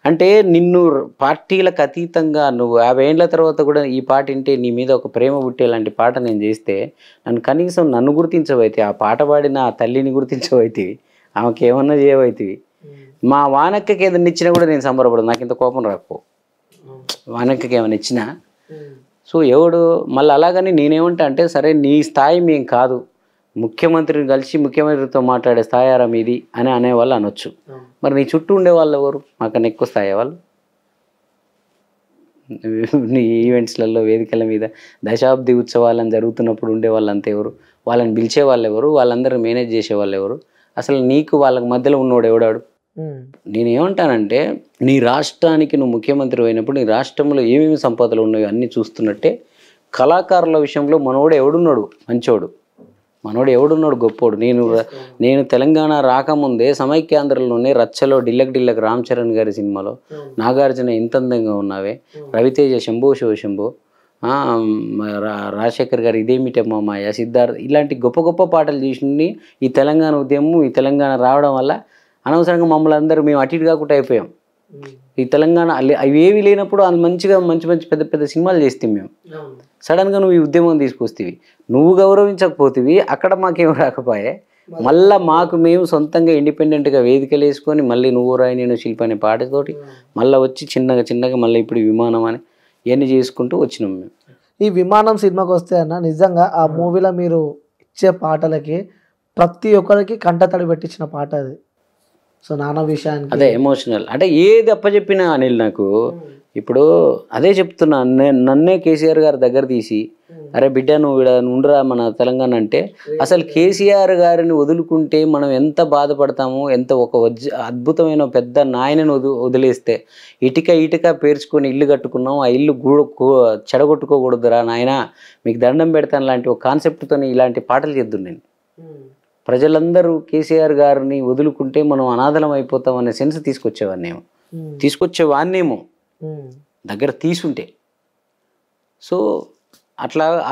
అంటే నిన్ను పార్టీలకు అతీతంగా నువ్వు 50 ఏండ్ల తర్వాత కూడా ఈ పాట వింటే నీ మీద ఒక ప్రేమ పుట్టేలాంటి పాట నేను చేస్తే నన్ను కనీసం నన్ను గుర్తించవైతే, ఆ పాట పాడిన ఆ తల్లిని గుర్తించవైతివి, ఆమెకి ఏమన్నా చేయవైతివి. మా వానక్కకి ఏదైనా ఇచ్చినా కూడా నేను సంబరపడదు, నాకు ఇంత కోపం రాకపో వానక్కకి ఏమైనా ఇచ్చినా. సో ఎవడు మళ్ళీ అలాగని నేనేమంటా అంటే, సరే నీ స్థాయి మేం కాదు, ముఖ్యమంత్రిని కలిసి ముఖ్యమంత్రితో మాట్లాడే స్థాయారా మీది అని అనేవాళ్ళు అనొచ్చు. మరి నీ చుట్టూ ఉండే వాళ్ళు ఎవరు? మాకన్నా ఎక్కువ స్థాయి వాళ్ళు నీ ఈవెంట్స్లలో వేదికల మీద దశాబ్ది ఉత్సవాలను జరుగుతున్నప్పుడు ఉండే వాళ్ళంతా ఎవరు? వాళ్ళని పిలిచే వాళ్ళు ఎవరు? వాళ్ళందరూ మేనేజ్ చేసే వాళ్ళు ఎవరు? అసలు నీకు వాళ్ళకి మధ్యలో ఉన్నవాడు ఎవడాడు? నేనేమంటానంటే, నీ రాష్ట్రానికి నువ్వు ముఖ్యమంత్రి అయినప్పుడు నీ రాష్ట్రంలో ఏమేమి సంపదలు ఉన్నాయో అన్నీ చూస్తున్నట్టే కళాకారుల విషయంలో మనోడు ఎవడున్నాడు మంచోడు, మనోడు ఎవడున్నాడు గొప్పోడు. నేను తెలంగాణ రాకముందే సమైక్యాంధ్రలోనే రచ్చలో డిల్లక్ రామ్ చరణ్ గారి సినిమాలో నాగార్జున ఎంత అందంగా ఉన్నావే, రవితేజ శంభో శివ శంభో, రాజశేఖర్ గారు ఇదేమిటమ్మా మాయ, సిద్ధార్థ్, ఇలాంటి గొప్ప గొప్ప పాటలు చేసి ఈ తెలంగాణ ఉద్యమం ఈ తెలంగాణ రావడం వల్ల అనవసరంగా మమ్మల్ని అందరూ మేము అటు ఇటు కాకుండా అయిపోయాం. ఈ తెలంగాణ అవి ఏవి లేనప్పుడు మంచిగా మంచి మంచి పెద్ద పెద్ద సినిమాలు చేస్తాం మేము. సడన్గా నువ్వు ఈ ఉద్యమం తీసుకొస్తేవి, నువ్వు గౌరవించకపోతేవి, అక్కడ మాకేం రాకపోయే, మళ్ళీ మాకు మేము సొంతంగా ఇండిపెండెంట్గా వేదికలు వేసుకొని మళ్ళీ నువ్వు రాయి నేను శిల్పి అనే పాటతోటి మళ్ళీ వచ్చి చిన్నగా మళ్ళీ ఇప్పుడు విమానం అని ఇవన్నీ చేసుకుంటూ వచ్చినాం మేము. ఈ విమానం సినిమాకి వస్తే అన్న నిజంగా ఆ మూవీలో మీరు ఇచ్చే పాటలకి ప్రతి ఒక్కరికి కంటతడి పెట్టించిన పాట అది. సో నాన్న విషయానికి అదే ఎమోషనల్ అంటే ఏది అప్పచెప్పినా అనిల్ నాకు ఇప్పుడు అదే చెప్తున్నా, నన్నే కేసీఆర్ గారి దగ్గర తీసి అరే బిడ్డ నువ్వు ఉండరా మన తెలంగాణ అంటే, అసలు కేసీఆర్ గారిని వదులుకుంటే మనం ఎంత బాధపడతాము, ఎంత ఒక అద్భుతమైన పెద్ద నాయనని వదిలేస్తే ఇటుక పేర్చుకొని ఇల్లు కట్టుకున్నాం, ఆ ఇల్లు చెడగొట్టుకోకూడదురా నాయన మీకు దండం పెడతాను లాంటి ఒక కాన్సెప్ట్తో ఇలాంటి పాటలు చేద్దాం. నేను ప్రజలందరూ కేసీఆర్ గారిని వదులుకుంటే మనం అనాథలం అయిపోతాం అనే సెన్స్ తీసుకొచ్చేవాన్నేమో దగ్గర తీసుంటే. సో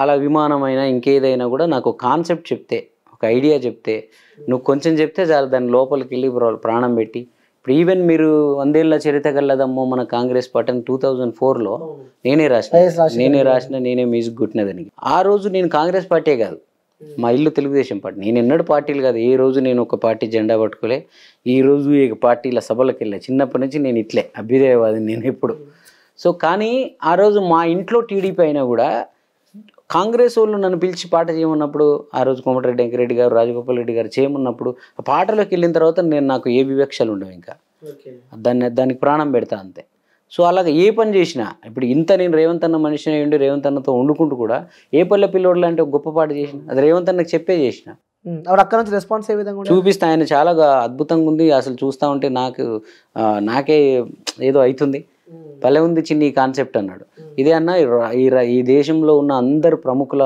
అలా విమానమైనా ఇంకేదైనా కూడా నాకు కాన్సెప్ట్ చెప్తే, ఒక ఐడియా చెప్తే, నువ్వు కొంచెం చెప్తే చాలు దాని లోపలికి వెళ్ళి ప్రాణం పెట్టి. ఇప్పుడు ఈవెన్ మీరు 100 ఏళ్ల చరిత్ర గల్లదమ్మో మన కాంగ్రెస్ పార్టీ 2004లో నేనే రాసిన నేనే మ్యూజిక్ కొట్టినదని. ఆ రోజు నేను కాంగ్రెస్ పార్టీ కాదు, మా ఇల్లు తెలుగుదేశం పార్టీ. నేను ఎన్నడూ పార్టీలు కాదు, ఏ రోజు నేను ఒక పార్టీ జెండా పట్టుకోలే, ఈ రోజు ఈ పార్టీల సభలకు వెళ్ళే. చిన్నప్పటి నుంచి నేను ఇట్లే అభ్యుదయవాది నేను ఎప్పుడు. సో కానీ ఆ రోజు మా ఇంట్లో టీడీపీ అయినా కూడా కాంగ్రెస్ వాళ్ళు నన్ను పిలిచి పాట చేయమన్నప్పుడు, ఆ రోజు కోమటిరెడ్డి వెంకరెడ్డి గారు రాజగోపాల్ రెడ్డి గారు చేయమన్నప్పుడు ఆ పాటలోకి వెళ్ళిన తర్వాత నాకు ఏ వివక్షలు ఉండవు, ఇంకా దానికి ప్రాణం పెడతా అంతే. సో అలాగే ఏ పని చేసినా, ఇప్పుడు ఇంత నేను రేవంత్ అన్న మనిషిని ఉండి రేవంత్ అన్నతో వండుకుంటూ కూడా ఏ పల్లె పిల్లోడు లాంటి ఒక గొప్ప పాట చేసిన అది రేవంత్ అన్నకు చెప్పే చేసిన. అక్కడ నుంచి రెస్పాన్స్ ఏ విధంగా చూపిస్తా, ఆయన చాలా అద్భుతంగా ఉంది, అసలు చూస్తూ ఉంటే నాకే ఏదో అవుతుంది, భలే ఉంది చిన్ని కాన్సెప్ట్ అన్నాడు. ఇదే అన్న ఈ దేశంలో ఉన్న అందరు ప్రముఖుల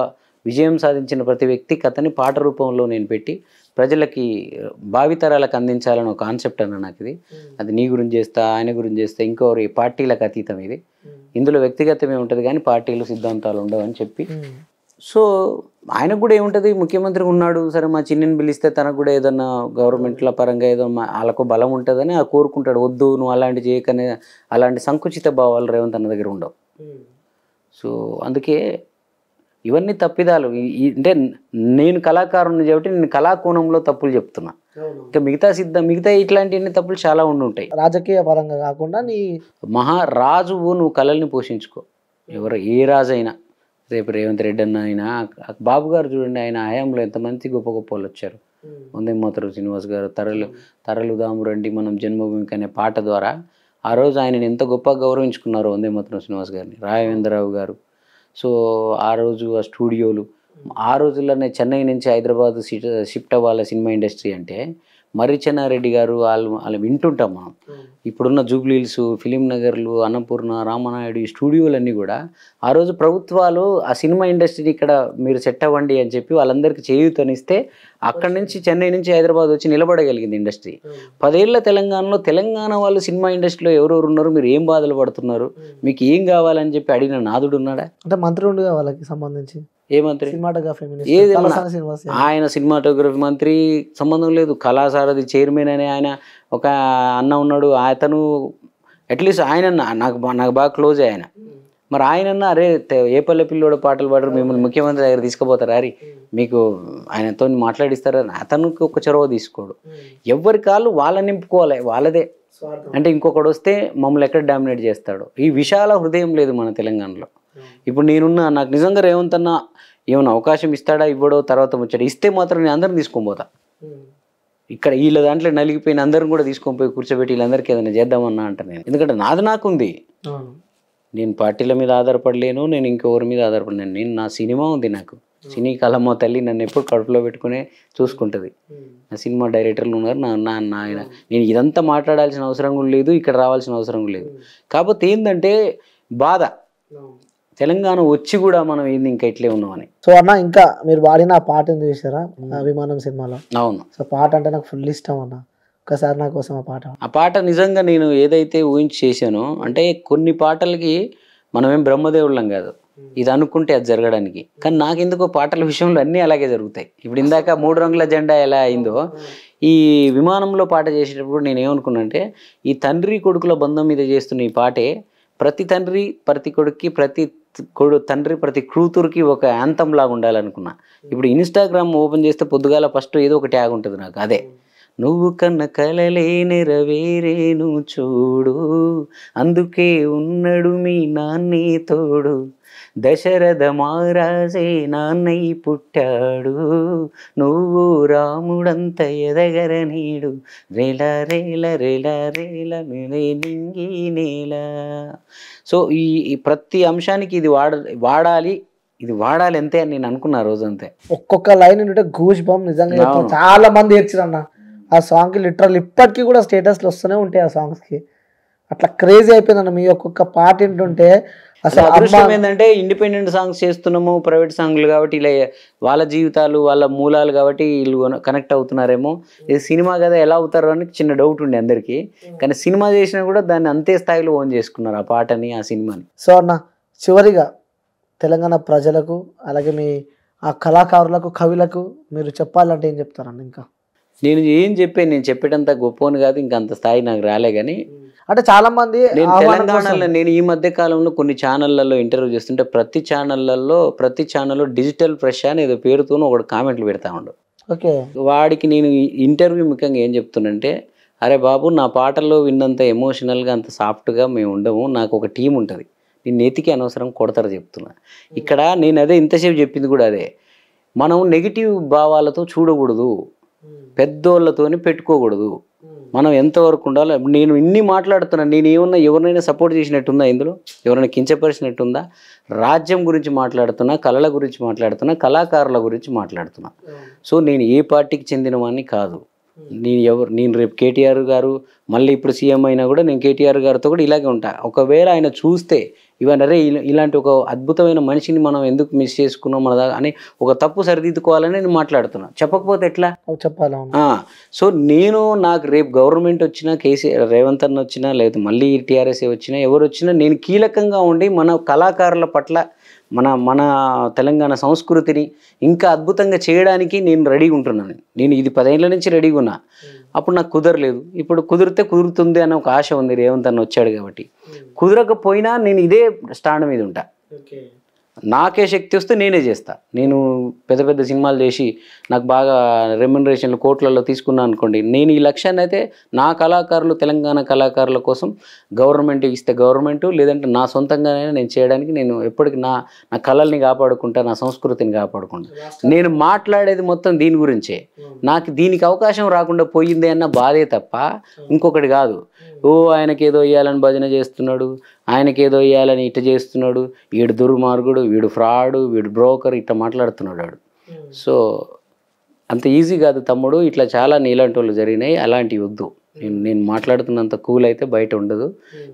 విజయం సాధించిన ప్రతి వ్యక్తి కథని పాట రూపంలో నేను పెట్టి ప్రజలకి భావితరాలకు అందించాలని ఒక కాన్సెప్ట్ అన్న నాకు ఇది. అది నీ గురించి చేస్తా, ఆయన గురించి చేస్తా, ఇంకోరి పార్టీలకు అతీతం ఇది, ఇందులో వ్యక్తిగతమే ఉంటుంది కానీ పార్టీలు సిద్ధాంతాలు ఉండవని చెప్పి. సో ఆయనకు కూడా ఏముంటుంది, ముఖ్యమంత్రి ఉన్నాడు సరే మా చిన్నిని పిలిస్తే తనకు కూడా ఏదన్నా గవర్నమెంట్ల పరంగా ఏదో వాళ్ళకు బలం ఉంటుందని కోరుకుంటాడు. వద్దు నువ్వు అలాంటి చేయకనే అలాంటి సంకుచిత భావాలు రేవంత్ అన్న దగ్గర ఉండవు. సో అందుకే ఇవన్నీ తప్పిదాలు. అంటే నేను కళాకారుని కాబట్టి నేను కళాకోణంలో తప్పులు చెప్తున్నా, ఇంకా మిగతా ఇట్లాంటి తప్పులు చాలా ఉండుంటాయి. రాజకీయ పరంగా కాకుండా నీ మహారాజువు నువ్వు కళల్ని పోషించుకో, ఎవరు ఏ రాజైనా. రేపు రేవంత్ రెడ్డి అన్న అయినా బాబు గారు చూడండి, ఆయన హయాంలో ఎంతమంది గొప్ప గొప్ప వాళ్ళు వచ్చారు. వందే మాతరం శ్రీనివాస్ గారు, తరలుదాము రండి మనం జన్మభూమికి అనే పాట ద్వారా ఆ రోజు ఆయనని ఎంత గొప్పగా గౌరవించుకున్నారో వందే మాతరం శ్రీనివాస్ గారిని, రాఘవేంద్రరావు గారు. సో ఆ రోజు ఆ స్టూడియోలు ఆ రోజుల్లోనే చెన్నై నుంచి హైదరాబాద్ షిఫ్ట్ అవ్వాలి సినిమా ఇండస్ట్రీ అంటే మర్రి చెన్నారెడ్డి గారు వాళ్ళు వింటుంటాం మనం. ఇప్పుడున్న జూబ్లీ హిల్స్, ఫిలిం నగర్లు, అన్నపూర్ణ, రామనాయుడు ఈ స్టూడియోలన్నీ కూడా ఆ రోజు ప్రభుత్వాలు ఆ సినిమా ఇండస్ట్రీని ఇక్కడ మీరు సెట్ అవ్వండి అని చెప్పి వాళ్ళందరికీ చేయూతనిస్తే అక్కడి నుంచి చెన్నై నుంచి హైదరాబాద్ వచ్చి నిలబడగలిగింది ఇండస్ట్రీ. 10 ఏళ్ల తెలంగాణలో తెలంగాణ వాళ్ళు సినిమా ఇండస్ట్రీలో ఎవరెవరు ఉన్నారు, మీరు ఏం బాధలు పడుతున్నారు, మీకు ఏం కావాలని చెప్పి అడిగిన నాదుడు ఉన్నాడా? అంటే మంత్రి ఉండగా వాళ్ళకి సంబంధించి ఏ మంత్రి? సినిమాటోగ్రఫీ ఏది ఆయన సినిమాటోగ్రఫీ మంత్రి సంబంధం లేదు. కళాసారథి చైర్మన్ అనే ఆయన ఒక అన్న ఉన్నాడు. అతను అట్లీస్ట్ ఆయన నాకు బాగా క్లోజ్ ఆయన. మరి ఆయనన్నా అరే ఏ పల్లె పిల్లోడ పాటలు పాడరు, మిమ్మల్ని ముఖ్యమంత్రి దగ్గర తీసుకుపోతారా, అరే మీకు ఆయనతో మాట్లాడిస్తారని అతనికి ఒక చొరవ తీసుకోడు. ఎవరి కాళ్ళు వాళ్ళని నింపుకోవాలి, వాళ్ళదే. అంటే ఇంకొకడు వస్తే మమ్మల్ని ఎక్కడ డామినేట్ చేస్తాడు. ఈ విశాల హృదయం లేదు మన తెలంగాణలో. ఇప్పుడు నేనున్నా, నాకు నిజంగా రేవంత్ అన్న ఏమైనా అవకాశం ఇస్తాడా ఇవ్వడో తర్వాత వచ్చాడు, ఇస్తే మాత్రం నేను అందరిని తీసుకొని పోతా. ఇక్కడ వీళ్ళ దాంట్లో నలిగిపోయిన అందరిని కూడా తీసుకొని పోయి కూర్చోబెట్టి వీళ్ళందరికీ ఏదైనా చేద్దామన్నా అంట నేను. ఎందుకంటే నాది నాకుంది, నేను పార్టీల మీద ఆధారపడలేను, నేను ఇంకెవరి మీద ఆధారపడలేను. నేను నా సినిమా ఉంది, నాకు సినీ కళమ్మ తల్లి నన్ను ఎప్పుడు కడుపులో పెట్టుకునే చూసుకుంటుంది. నా సినిమా డైరెక్టర్లు ఉన్నారు, ఆయన నేను ఇదంతా మాట్లాడాల్సిన అవసరం కూడా లేదు, ఇక్కడ రావాల్సిన అవసరం కూడా లేదు. కాకపోతే ఏంటంటే బాధ, తెలంగాణ వచ్చి కూడా మనం ఏంది ఇంకా ఇట్లే ఉన్నామని. సో అన్న ఇంకా మీరు వాడిన ఆ పాటను చూసారా అభిమానం సినిమాలో? అవును. సో పాట అంటే నాకు ఫుల్ ఇష్టం అన్న, ఒకసారి నా కోసం ఆ పాట నిజంగా నేను ఏదైతే ఊహించి చేశానో, అంటే కొన్ని పాటలకి మనమేం బ్రహ్మదేవుళ్ళం కాదు, ఇది అనుకుంటే అది జరగడానికి. కానీ నాకు ఎందుకో పాటల విషయంలో అన్నీ అలాగే జరుగుతాయి. ఇప్పుడు ఇందాక 3 రంగుల జెండా ఎలా అయిందో, ఈ విమానంలో పాట చేసేటప్పుడు నేను ఏమనుకున్నా అంటే, ఈ తండ్రి కొడుకుల బంధం మీద చేస్తున్న ఈ పాటే ప్రతి తండ్రి ప్రతి కొడుక్కి, ప్రతి తండ్రి ప్రతి కూతురికి ఒక యాంతం లాగా ఉండాలనుకున్నా. ఇప్పుడు ఇన్స్టాగ్రామ్ ఓపెన్ చేస్తే పొద్దుగాల ఫస్ట్ ఏదో ఒక ట్యాగ్ ఉంటుంది నాకు, అదే నువ్వు కన్న కలలే నెరవేరేను చూడు, అందుకే ఉన్నాడు మీ నాన్నే తోడు, దశరథ మహారాజే నాన్నై పుట్టాడు, నువ్వు రాముడంత ఎదగర నీడు, రేల రేల రేల రేల నింగి నేల. సో ఈ ప్రతి అంశానికి ఇది వాడాలి, ఇది వాడాలి అంతే అని నేను అనుకున్నా రోజంతే. ఒక్కొక్క లైన్ ఉంటే గూస్ బంప్ నిజంగా చాలా మంది ఏడ్చిరన్న ఆ సాంగ్కి. లిటరల్ ఇప్పటికీ కూడా స్టేటస్లు వస్తూనే ఉంటాయి ఆ సాంగ్స్కి. అట్లా క్రేజీ అయిపోయిందన్న మీ ఒక్కొక్క పాట వింటుంటే. అసలు అదృష్టం ఏంటంటే ఇండిపెండెంట్ సాంగ్స్ చేస్తున్నాము, ప్రైవేట్ సాంగ్లు కాబట్టి ఇలా వాళ్ళ జీవితాలు వాళ్ళ మూలాలు కాబట్టి వీళ్ళు కనెక్ట్ అవుతున్నారేమో. ఇది సినిమా కదా ఎలా అవుతారో అని చిన్న డౌట్ ఉండే అందరికీ. కానీ సినిమా చేసినా కూడా దాన్ని అంతే స్థాయిలో ఓన్ చేసుకున్నారు ఆ పాటని, ఆ సినిమాని. సో అన్న చివరిగా తెలంగాణ ప్రజలకు అలాగే మీ ఆ కళాకారులకు కవులకు మీరు చెప్పాలంటే ఏం చెప్తారన్న? ఇంకా నేను ఏం చెప్పాను, నేను చెప్పేటంత గొప్పని కాదు, ఇంకా అంత స్థాయి నాకు రాలే. కానీ అంటే చాలా మంది నేను తెలంగాణలో, నేను ఈ మధ్య కాలంలో కొన్ని ఛానళ్లలో ఇంటర్వ్యూ చేస్తుంటే ప్రతి ఛానల్లో డిజిటల్ ఫ్రెష్ అని ఏదో పేరుతోనూ ఒకటి కామెంట్లు పెడతా ఉండు. ఓకే, వాడికి నేను ఇంటర్వ్యూ ముఖ్యంగా ఏం చెప్తున్నంటే, అరే బాబు నా పాటల్లో విన్నంత ఎమోషనల్గా అంత సాఫ్ట్గా మేము ఉండము, నాకు ఒక టీం ఉంటుంది, నేను నెతికి అనవసరం కొడతారు చెప్తున్నా. ఇక్కడ నేను అదే ఇంతసేపు చెప్పింది కూడా అదే, మనం నెగిటివ్ భావాలతో చూడకూడదు, పెద్దోళ్ళతోని పెట్టుకోకూడదు, మనం ఎంతవరకు ఉండాలో. నేను ఇన్ని మాట్లాడుతున్నాను, నేను ఏమన్నా ఎవరినైనా సపోర్ట్ చేసినట్టుందా, ఇందులో ఎవరైనా కించపరిచినట్టుందా? రాజ్యం గురించి మాట్లాడుతున్నా, కళల గురించి మాట్లాడుతున్నా, కళాకారుల గురించి మాట్లాడుతున్నా. సో నేను ఏ పార్టీకి చెందిన వాడిని కాదు. నేను రేపు కేటీఆర్ గారు మళ్ళీ ఇప్పుడు సీఎం అయినా కూడా నేను కేటీఆర్ గారితో కూడా ఇలాగే ఉంటా. ఒకవేళ ఆయన చూస్తే ఇవన్నీ అరే ఇలాంటి ఒక అద్భుతమైన మనిషిని మనం ఎందుకు మిస్ చేసుకున్నాం మన అని ఒక తప్పు సరిదిద్దుకోవాలని నేను మాట్లాడుతున్నా. చెప్పకపోతే ఎట్లా చెప్పాలి? సో నాకు రేపు గవర్నమెంట్ వచ్చినా, రేవంత్ అన్న వచ్చినా, లేదా మళ్ళీ టీఆర్ఎస్ వచ్చినా, ఎవరు వచ్చినా నేను కీలకంగా ఉండి మన కళాకారుల పట్ల మన తెలంగాణ సంస్కృతిని ఇంకా అద్భుతంగా చేయడానికి నేను రెడీగా ఉంటున్నాను. నేను ఇది 10 ఏళ్ల నుంచి రెడీగా ఉన్నా. అప్పుడు నాకు కుదరలేదు, ఇప్పుడు కుదురుతుంది అనే ఒక ఆశ ఉంది. రేవంత్ అన్న వచ్చాడు కాబట్టి. కుదరకపోయినా నేను ఇదే స్టాండ్ మీద ఉంటా. నాకే శక్తి వస్తే నేనే చేస్తా. నేను పెద్ద సినిమాలు చేసి నాకు బాగా రెమ్యునరేషన్లు కోట్లలో తీసుకున్నాను అనుకోండి, నేను ఈ లక్ష్యాన్ని అయితే నా కళాకారులు, తెలంగాణ కళాకారుల కోసం గవర్నమెంట్ ఇస్తే గవర్నమెంట్, లేదంటే నా సొంతంగానే నేను చేయడానికి నేను ఎప్పటికీ నా కళల్ని కాపాడుకుంటా, నా సంస్కృతిని కాపాడుకుంటా. నేను మాట్లాడేది మొత్తం దీని గురించే. నాకు దీనికి అవకాశం రాకుండా పోయిందే అన్న బాధే తప్ప ఇంకొకటి కాదు. ఆయనకేదో ఇవ్వాలని భజన చేస్తున్నాడు, ఆయనకేదో ఇవ్వాలని ఇట్ట చేస్తున్నాడు, వీడు దుర్మార్గుడు, వీడు ఫ్రాడు, వీడు బ్రోకర్, ఇట్లా మాట్లాడుతున్నాడు వాడు. సో అంత ఈజీ కాదు తమ్ముడు, ఇట్లా చాలా నీలాంటి వాళ్ళు జరిగినాయి, అలాంటివి వద్దు. నేను మాట్లాడుతున్నంత కూల్ అయితే బయట ఉండదు.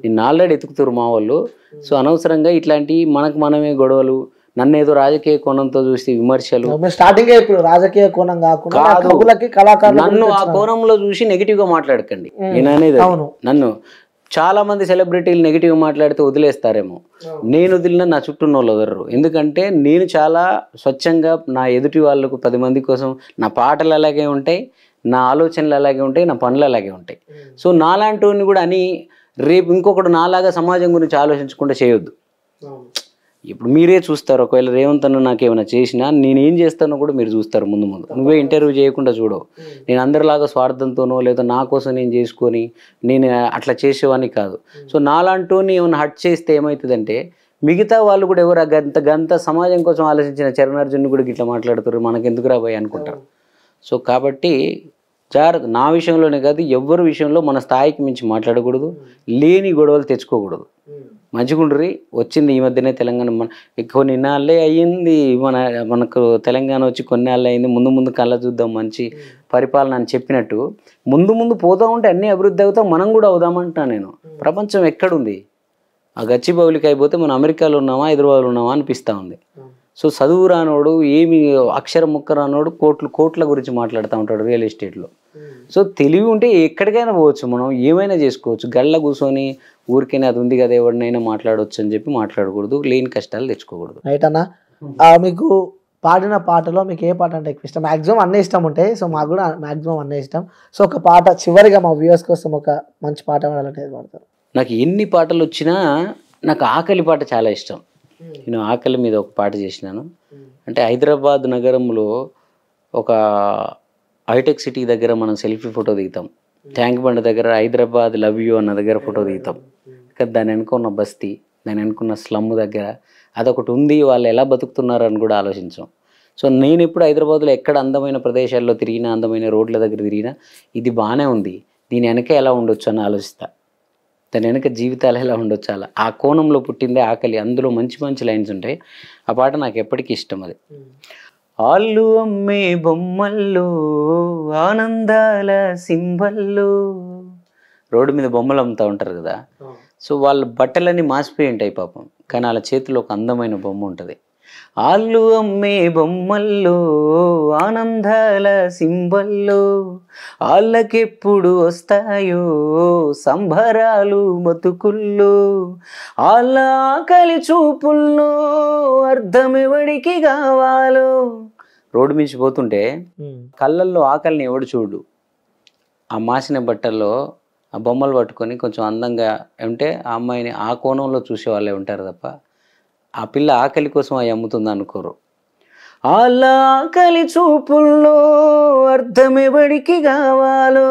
నిన్ను ఆల్రెడీ ఎతుకుతారు మా వాళ్ళు. సో అనవసరంగా ఇట్లాంటి మనకు మనమే గొడవలు, నన్ను ఏదో రాజకీయ కోణంతో చూసి విమర్శలు, స్టార్టింగ్ ఇప్పుడు రాజకీయ కోణం కాకుండా నన్ను ఆ కోణంలో చూసి నెగిటివ్ గా మాట్లాడకండి. నేను అనేది నన్ను చాలా మంది సెలబ్రిటీలు నెగిటివ్ మాట్లాడితే వదిలేస్తారేమో, నేను వదిలినా నా చుట్టూ వాళ్ళు వదలరు. ఎందుకంటే నేను చాలా స్వచ్ఛంగా నా ఎదుటి వాళ్ళకు 10 మంది కోసం నా పాటలు అలాగే ఉంటాయి, నా ఆలోచనలు అలాగే ఉంటాయి, నా పనులు అలాగే ఉంటాయి. సో నాలాంటి వాడిని కూడా అని రేపు ఇంకొకటి నాలాగా సమాజం గురించి ఆలోచించకుండా చేయొద్దు. ఇప్పుడు మీరే చూస్తారు, ఒకవేళ రేవంత్ అన్న నాకేమైనా చేసినా నేను ఏం చేస్తానో కూడా మీరు చూస్తారు ముందు. నువ్వే ఇంటర్వ్యూ చేయకుండా చూడవు. నేను అందరిలాగా స్వార్థంతోనో లేదా నా కోసం నేను చేసుకొని నేను అట్లా చేసేవాడిని కాదు. సో నాలాంటి ఏమైనా హట్ చేస్తే ఏమవుతుందంటే మిగతా వాళ్ళు కూడా ఎవరు గంత సమాజం కోసం ఆలోచించిన చరణార్జున్ని కూడా ఇట్లా మాట్లాడుతారు, మనకెందుకు రాబోయే అనుకుంటారు. సో కాబట్టి జాగ్రత్త, నా విషయంలోనే కాదు ఎవరి విషయంలో మన స్థాయికి మించి మాట్లాడకూడదు, లేని గొడవలు తెచ్చుకోకూడదు. మంచిగుండ్రి వచ్చింది ఈ మధ్యనే తెలంగాణ, కొన్ని నాళ్ళే అయ్యింది, మనకు తెలంగాణ వచ్చి కొన్ని నాళ్ళే అయింది, ముందు కళ్ళ చూద్దాం మంచి పరిపాలన అని చెప్పినట్టు ముందు పోతా ఉంటే అన్నీ అభివృద్ధి అవుతాం, మనం కూడా అవుదామంటా. నేను ప్రపంచం ఎక్కడుంది, ఆ గచ్చిబౌలికి అయిపోతే మనం అమెరికాలో ఉన్నామా హైదరాబాద్లో ఉన్నామా అనిపిస్తూ ఉంది. సో చదువు రానోడు, ఏమి అక్షరం ముక్క రానోడు కోట్ల గురించి మాట్లాడుతూ ఉంటాడు రియల్ ఎస్టేట్లో. సో తెలివి ఉంటే ఎక్కడికైనా పోవచ్చు, మనం ఏమైనా చేసుకోవచ్చు. గళ్ళ కూర్చొని ఊరికైనా అది ఉంది కదా ఎవరినైనా మాట్లాడవచ్చు అని చెప్పి మాట్లాడకూడదు, లేని కష్టాలు తెచ్చుకోకూడదు. రైట్ అన్న, మీకు పాడిన పాటలో మీకు ఏ పాట అంటే ఎక్కువ ఇష్టం? మ్యాక్సిమం అన్నీ ఇష్టం ఉంటాయి, సో మాకు కూడా మ్యాక్సిమం అన్నీ ఇష్టం. సో ఒక పాట చివరిగా మా వ్యూవర్స్ కోసం ఒక మంచి పాట పాడాలంటే ఏది పాడతారు? నాకు ఎన్ని పాటలు వచ్చినా నాకు ఆకలి పాట చాలా ఇష్టం. నేను ఆకలి మీద ఒక పాట చేసినాను. అంటే హైదరాబాద్ నగరంలో ఒక హైటెక్ సిటీ దగ్గర మనం సెల్ఫీ ఫోటో దిగుతాం, ట్యాంక్ బండ్ దగ్గర హైదరాబాద్ లవ్ యూ అన్న దగ్గర ఫోటో దిగుతాం. దాని వెనుకున్న బస్తీ, దాని వెనుకున్న స్లమ్ దగ్గర అదొకటి ఉంది, వాళ్ళు ఎలా బతుకుతున్నారు అని కూడా ఆలోచించాం. సో నేను ఎప్పుడు హైదరాబాద్లో ఎక్కడ అందమైన ప్రదేశాల్లో తిరిగినా, అందమైన రోడ్ల దగ్గర తిరిగినా ఇది బాగానే ఉంది, దీని వెనక ఎలా ఉండొచ్చు అని ఆలోచిస్తా. దాని వెనక జీవితాలు ఎలా ఉండొచ్చు, అలా ఆ కోణంలో పుట్టిందే ఆకలి. అందులో మంచి లైన్స్ ఉంటాయి. ఆ పాట నాకు ఎప్పటికీ ఇష్టం. అది ఆళ్ళు అమ్మే బొమ్మల్లో ఆనందాల సింబల్లో, రోడ్డు మీద బొమ్మలు అమ్ముతూ ఉంటారు కదా. సో వాళ్ళ బట్టలన్నీ మాసిపోయి ఉంటాయి పాపం, కానీ వాళ్ళ చేతిలో ఒక అందమైన బొమ్మ ఉంటుంది. ఆళ్ళు అమ్మే బొమ్మల్లో ఆనందాల సింబల్లో, వాళ్ళకెప్పుడు వస్తాయో సంబరాలు బతుకుల్లో, వాళ్ళ ఆకలి చూపుల్లో అర్థమెవడికి కావాలో. రోడ్డు మించి పోతుంటే కళ్ళల్లో ఆకలిని ఎవడు చూడు, ఆ మాసిన బట్టల్లో ఆ బొమ్మలు పట్టుకొని కొంచెం అందంగా ఉంటే ఆ అమ్మాయిని ఆ కోణంలో చూసే వాళ్ళే ఉంటారు తప్ప ఆ పిల్ల ఆకలి కోసం అవి అమ్ముతుంది అనుకోరు. వాళ్ళ ఆకలి చూపుల్లో అర్థమెవడికి కావాలో,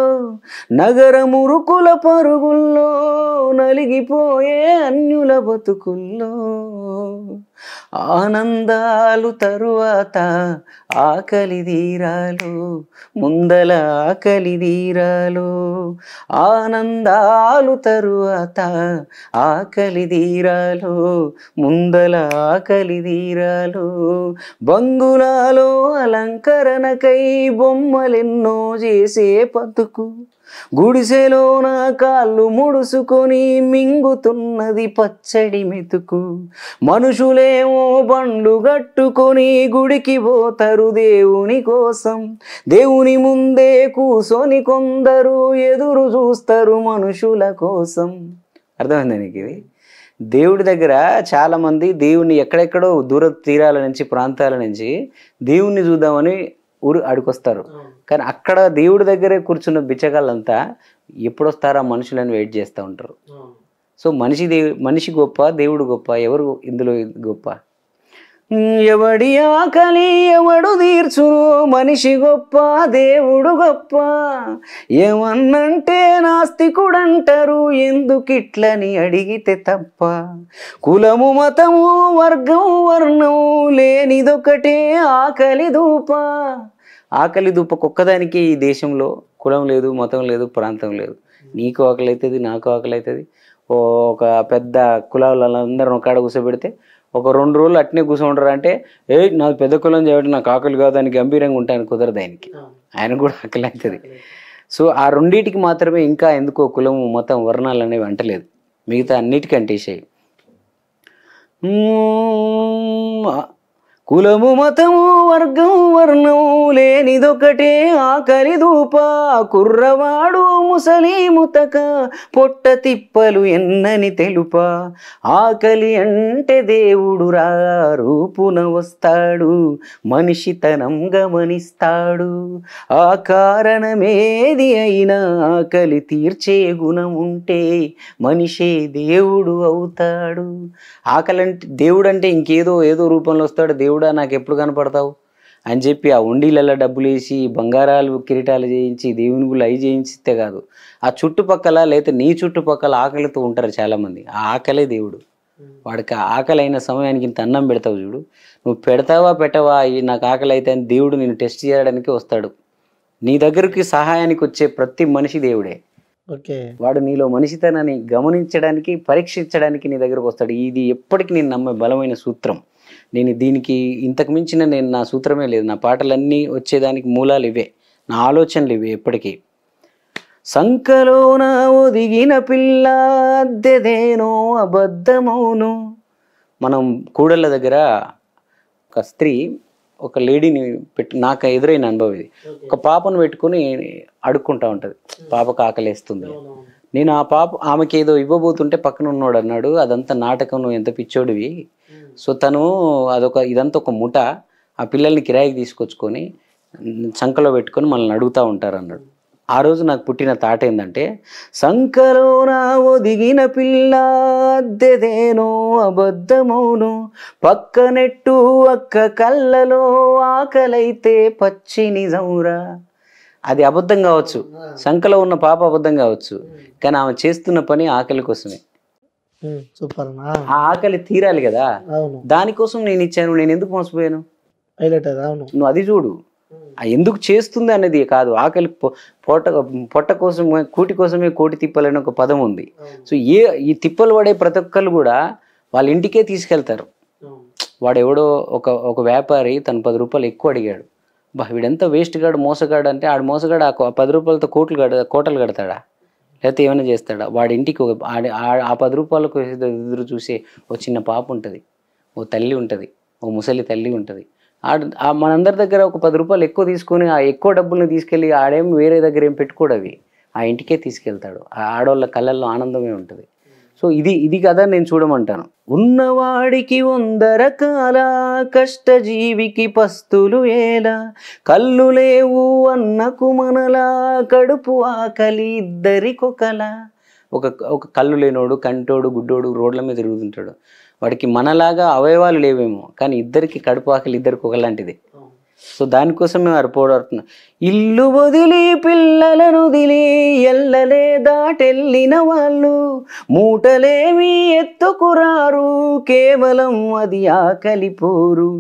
నగర మురుకుల పరుగుల్లో నలిగిపోయే అన్యుల బతుకుల్లో, ఆనందాలు తరువాత ఆకలి తీరాలు, ముందల ఆకలి తీరాలు, ఆనందాలు తరువాత ఆకలి తీరాలు, ముందల ఆకలి తీరాలు, బంగులాలో అలంకరణకై బొమ్మలెన్నో చేసే బతుకు, గుడిసెలో నా కాళ్ళు ముడుసుకొని మింగుతున్నది పచ్చడి మెతుకు, మనుషులేమో బండ్లు గట్టుకొని గుడికి పోతారు దేవుని కోసం, దేవుని ముందే కూసోని కొందరు ఎదురు చూస్తారు మనుషుల కోసం. అర్థమైందా నీకు? ఇది దేవుడి దగ్గర చాలామంది దేవుణ్ణి ఎక్కడెక్కడో దూర తీరాల నుంచి ప్రాంతాల నుంచి దేవుణ్ణి చూద్దామని అడికొస్తారు, కానీ అక్కడ దేవుడి దగ్గరే కూర్చున్న బిచ్చగాళ్ళంతా ఎప్పుడొస్తారా మనుషులని వెయిట్ చేస్తూ ఉంటారు. సో మనిషి గొప్ప, దేవుడు గొప్ప, ఎవరు ఇందులో గొప్ప? ఎవడి ఆకలి ఎవడు తీర్చును, మనిషి గొప్ప దేవుడు గొప్ప, ఏమన్నంటే నాస్తికుడంటారు ఎందుకిట్లని అడిగితే తప్ప, కులము మతము వర్గం వర్ణం లేనిదొకటే ఆకలి దూప. ఆకలి దూప కుక్కదానికి ఈ దేశంలో కులం లేదు, మతం లేదు, ప్రాంతం లేదు. నీకు ఆకలి అవుతుంది, నాకు ఆకలి అవుతుంది. ఒక పెద్ద కులాలందరూ ఒక కాడ కూర్చోబెడితే ఒక 2 రోజులు అట్నే కూర్చోంటారు. అంటే నాకు పెద్ద కులం చేయడం నాకు ఆకలి కాదు అని గంభీరంగా ఉంటాయని కుదరదు ఆయనకి. ఆయన కూడా ఆకలి అవుతుంది. సో ఆ రెండింటికి మాత్రమే ఇంకా ఎందుకో కులము, మతం, వర్ణాలు అనేవి అంటలేదు. మిగతా అన్నిటికీ అంటేసాయి. కులము, మతము, వర్గం, వర్ణం లేనిదొకటే ఆకలి దూప. కుర్రవాడు ముసలి ముతక పొట్ట తిప్పలు ఎన్నని తెలుప. ఆకలి అంటే దేవుడు రా రూపున వస్తాడు, మనిషితనం గమనిస్తాడు. ఆ కారణమేది అయినా ఆకలి తీర్చే గుణం ఉంటే మనిషే దేవుడు అవుతాడు. ఆకలి అంటే దేవుడు అంటే ఇంకేదో ఏదో రూపంలో వస్తాడు. దేవుడా నాకు ఎప్పుడు కనపడతావు అని చెప్పి ఆ ఉండిలలో డబ్బులు వేసి బంగారాలు కిరీటాలు చేయించి దేవుని గుళ్ళు అవి చేయించితే కాదు, ఆ చుట్టుపక్కల లేకపోతే నీ చుట్టుపక్కల ఆకలితో ఉంటారు చాలామంది. ఆ ఆకలే దేవుడు. వాడికి ఆకలి అయిన సమయానికి ఇంత అన్నం పెడతావు చూడు, నువ్వు పెడతావా పెట్టవా నాకు ఆకలి అయితే అని దేవుడు నేను టెస్ట్ చేయడానికి వస్తాడు. నీ దగ్గరికి సహాయానికి వచ్చే ప్రతి మనిషి దేవుడే. వాడు నీలో మనిషితనాన్ని గమనించడానికి, పరీక్షించడానికి నీ దగ్గరకు వస్తాడు. ఇది ఎప్పటికీ నేను నమ్మే బలమైన సూత్రం. నేను దీనికి ఇంతకు మించిన నా సూత్రమే లేదు. నా పాటలన్నీ వచ్చేదానికి మూలాలు ఇవే, నా ఆలోచనలు ఇవే ఎప్పటికీ. సంకలోన ఒదిగిన పిల్ల అద్దెదేనో అబద్ధమౌను. మనం కూడళ్ళ దగ్గర ఒక స్త్రీ ఒక లేడీని నాకు ఎదురైన అనుభవం ఇది. ఒక పాపను పెట్టుకుని అడుక్కుంటా ఉంటుంది, పాపకు ఆకలేస్తుంది. నేను ఆ ఆమెకి ఏదో ఇవ్వబోతుంటే పక్కన ఉన్నాడు అన్నాడు, అదంతా నాటకం, నువ్వు ఎంత పిచ్చోడివి. సో తను ఇదంతా ఒక ముఠ, ఆ పిల్లల్ని కిరాయికి తీసుకొచ్చుకొని సంకలో పెట్టుకొని మనల్ని అడుగుతూ ఉంటారు అన్నాడు. ఆ రోజు నాకు పుట్టిన తాట ఏంటంటే, సంకలోన ఒదిగిన పిల్ల అద్దెదేనో అబద్ధమౌను. పక్కనెట్టు అక్క కళ్ళలో ఆకలైతే పచ్చి నిజంరా. అది అబద్ధం కావచ్చు, సంకలో ఉన్న పాప అబద్ధం కావచ్చు, కానీ ఆమె చేస్తున్న పని ఆకలి కోసమే. ఆ ఆకలి తీరాలి కదా, దానికోసం నేను ఇచ్చాను. నేను ఎందుకు మోసపోయాను? నువ్వు అది చూడు, ఎందుకు చేస్తుంది అనేది కాదు. ఆకలి పొట్ట కోసం, కూటి కోసమే కోటి తిప్పలని ఒక పదం ఉంది. సో ఈ తిప్పలు పడే ప్రతి ఒక్కళ్ళు కూడా వాళ్ళ ఇంటికే తీసుకెళ్తారు. వాడు ఎవడో ఒక వ్యాపారి తను 10 రూపాయలు ఎక్కువ అడిగాడు. వీడెంత వేస్ట్ గాడు, మోసగాడు అంటే, ఆడు మోసగాడు ఆ 10 రూపాయలతో కోటలు కడతాడా, లేకపోతే ఏమైనా చేస్తాడా? వాడి ఇంటికి ఆ 10 రూపాయలకు ఎదురు చూసే ఓ చిన్న పాప ఉంటుంది, ఓ తల్లి ఉంటుంది, ఓ ముసలి తల్లి ఉంటుంది. మనందరి దగ్గర ఒక 10 రూపాయలు ఎక్కువ తీసుకొని ఆ ఎక్కువ డబ్బుల్ని తీసుకెళ్ళి ఆడేం వేరే దగ్గర ఏం పెట్టుకోడు, అవి ఆ ఇంటికే తీసుకెళ్తాడు. ఆ ఆడవాళ్ళ కళ్ళల్లో ఆనందమే ఉంటుంది. సో ఇది కదా నేను చూడమంటాను. ఉన్నవాడికి 100 రకాల, కష్టజీవికి పస్తులు ఏలా. కళ్ళు లేవు అన్నకు మనలా, కడుపు ఆకలి ఇద్దరికొకలా. ఒక కళ్ళు లేనోడు, కంటోడు, గుడ్డోడు రోడ్ల మీద తిరుగుతుంటాడు. వాడికి మనలాగా అవయవాలు లేవేమో, కానీ ఇద్దరికి కడుపు ఆకలి ఇద్దరికి ఒకలాంటిది. సో దానికోసం మేము పోరాడుతున్నాం. ఇల్లు వదిలి పిల్లలను వదిలి ఎల్లలే దాటెళ్ళిన వాళ్ళు, మూటలేమి ఎత్తుకురారు, కేవలం అది ఆకలిపోరు.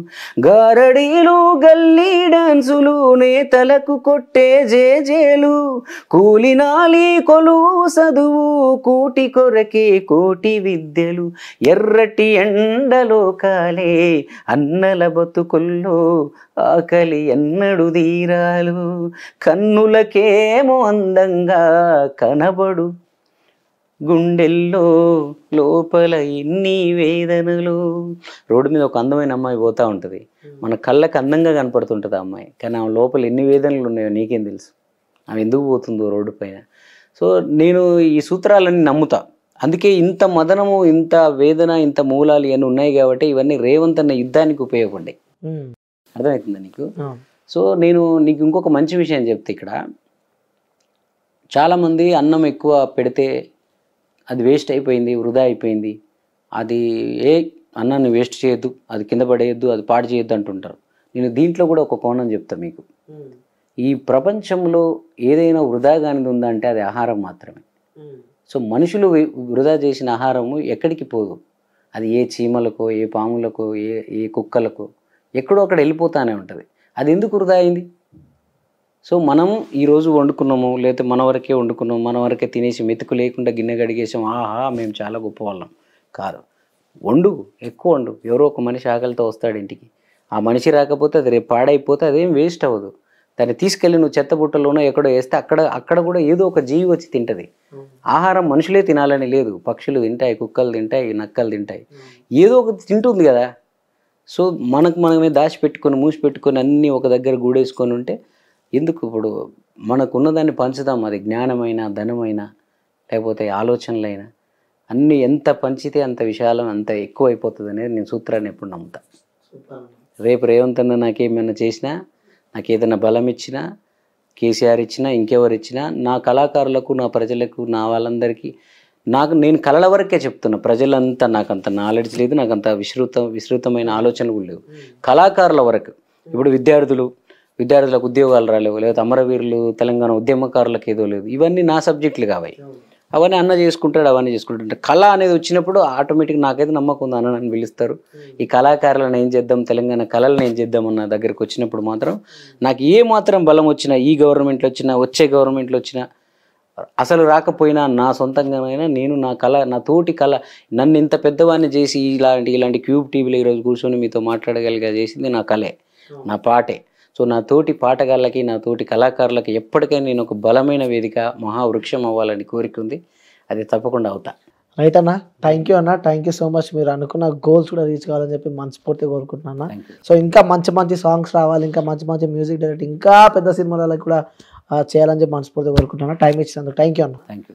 గారడీలు, గల్లీ డాన్సులు, నేతలకు కొట్టే జేజేలు, కూలినాలి కొలువు చదువు, కూటి కొరకే కోటి విద్యలు. ఎర్రటి ఎండలో కాలే అన్నల బతుకుల్లో ఆకలి ఎన్నడు తీరాలు. కన్నులకేమో అందంగా కనబడు, గుండెల్లో లోపల ఎన్ని వేదనలు. రోడ్డు మీద ఒక అందమైన అమ్మాయి పోతూ ఉంటుంది, మన కళ్ళకి అందంగా కనపడుతుంటుంది ఆ అమ్మాయి, కానీ ఆమె లోపల ఎన్ని వేదనలు ఉన్నాయో నీకేం తెలుసు, ఆమె ఎందుకు పోతుందో రోడ్డు పైన. సో నేను ఈ సూత్రాలన్నీ నమ్ముతా. అందుకే ఇంత మదనము, ఇంత వేదన, ఇంత మూలాలు ఇవన్నీ ఉన్నాయి కాబట్టి ఇవన్నీ రేవంత్ అన్న యుద్ధానికి ఉపయోగపడ్డాయి. అర్థమవుతుందా నీకు? సో నేను నీకు ఇంకొక మంచి విషయం చెప్తే, ఇక్కడ చాలామంది అన్నం ఎక్కువ పెడితే అది వేస్ట్ అయిపోయింది, వృధా అయిపోయింది, అది అన్నాన్ని వేస్ట్ చేయొద్దు, అది కింద పడేయద్దు, అది పాడు చేయొద్దు అంటుంటారు. నేను దీంట్లో కూడా ఒక కోణం చెప్తాను మీకు. ఈ ప్రపంచంలో ఏదైనా వృధా కానిది ఉందంటే అది ఆహారం మాత్రమే. సో మనుషులు వృధా చేసిన ఆహారము ఎక్కడికి పోదు. అది ఏ చీమలకో, ఏ పాములకో, ఏ కుక్కలకో ఎక్కడో అక్కడ వెళ్ళిపోతానే ఉంటుంది. అది ఎందుకు వృధా అయింది? సో మనం ఈరోజు వండుకున్నాము, లేకపోతే మన వరకే వండుకున్నాము, మన వరకే తినేసి మెతుకు లేకుండా గిన్నె గడిగేసాం, ఆహా మేము చాలా గొప్ప వాళ్ళం కాదు. వండు, ఎక్కువ వండు. ఎవరో ఒక మనిషి ఆకలితో వస్తాడు ఇంటికి, ఆ మనిషి రాకపోతే అది రేపు పాడైపోతే అదేం వేస్ట్ అవ్వదు. దాన్ని తీసుకెళ్ళి నువ్వు చెత్త బుట్టలోనో ఎక్కడో వేస్తే అక్కడ కూడా ఏదో ఒక జీవి వచ్చి తింటుంది. ఆహారం మనుషులే తినాలని లేదు, పక్షులు తింటాయి, కుక్కలు తింటాయి, నక్కలు తింటాయి, ఏదో ఒకటి తింటుంది కదా. సో మనమే దాచిపెట్టుకొని మూసిపెట్టుకొని అన్నీ ఒక దగ్గర గూడేసుకొని ఉంటే ఎందుకు? ఇప్పుడు మనకున్నదాన్ని పంచుదాం. అది జ్ఞానమైనా, ధనమైనా, లేకపోతే ఆలోచనలైనా అన్నీ ఎంత పంచితే అంత విశాలం, అంత ఎక్కువ అయిపోతుంది అనేది నేను సూత్రాన్ని ఎప్పుడు నమ్ముతా. రేపు రేవంత్ అన్న నాకేమైనా చేసినా, నాకు ఏదైనా బలం ఇచ్చినా, కేసీఆర్ ఇచ్చినా, ఇంకెవరు ఇచ్చినా, నా కళాకారులకు, నా ప్రజలకు, నా వాళ్ళందరికీ నేను కళల వరకే చెప్తున్నా. ప్రజలంతా నాకు అంత నాలెడ్జ్ లేదు, నాకు అంత విస్తృతమైన ఆలోచనలు కూడా లేవు. కళాకారుల వరకు ఇప్పుడు విద్యార్థులకు ఉద్యోగాలు రాలేవు, లేకపోతే అమరవీరులు, తెలంగాణ ఉద్యమకారులకు ఏదో లేదు. ఇవన్నీ నా సబ్జెక్టులు కావాలి. అవన్నీ అన్న చేసుకుంటాడు, అవన్నీ చేసుకుంటాడు. కళ అనేది వచ్చినప్పుడు ఆటోమేటిక్గా నాకైతే నమ్మకం ఉంది, అన్న నన్ను పిలుస్తారు. ఈ కళాకారులను ఏం చేద్దాం, తెలంగాణ కళలను ఏం చేద్దాం అన్న దగ్గరికి వచ్చినప్పుడు మాత్రం నాకు ఏ మాత్రం బలం వచ్చినా, ఈ గవర్నమెంట్లో వచ్చినా, వచ్చే గవర్నమెంట్లో వచ్చినా, అసలు రాకపోయినా, నా సొంతంగానైనా నేను నా కళ, నా తోటి కళ, నన్ను ఇంత పెద్దవాడిని చేసి ఇలాంటి క్యూబ్ టీవీలో ఈరోజు కూర్చొని మీతో మాట్లాడగలిగా చేసింది నా కళే, నా పాటే. సో నా తోటి పాటగాళ్ళకి, నా తోటి కళాకారులకి ఎప్పటికైనా నేను ఒక బలమైన వేదిక, మహావృక్షం అవ్వాలని కోరిక ఉంది. అది తప్పకుండా అవుతా. రైట్ అన్న, థ్యాంక్ యూ అన్న, థ్యాంక్ యూ సో మచ్. మీరు అనుకున్న గోల్స్ కూడా రీచ్ కావాలని చెప్పి మనస్ఫూర్తిగా కోరుకుంటున్నా. సో ఇంకా మంచి మంచి సాంగ్స్ రావాలి, ఇంకా మంచి మంచి మ్యూజిక్ డైరెక్టర్, ఇంకా పెద్ద సినిమాలకు కూడా చేయాలని చెప్పి మనస్ఫూర్తిగా కోరుకుంటున్నా. టైం ఇచ్చినందుకు థ్యాంక్ యూ అన్న. Thank you.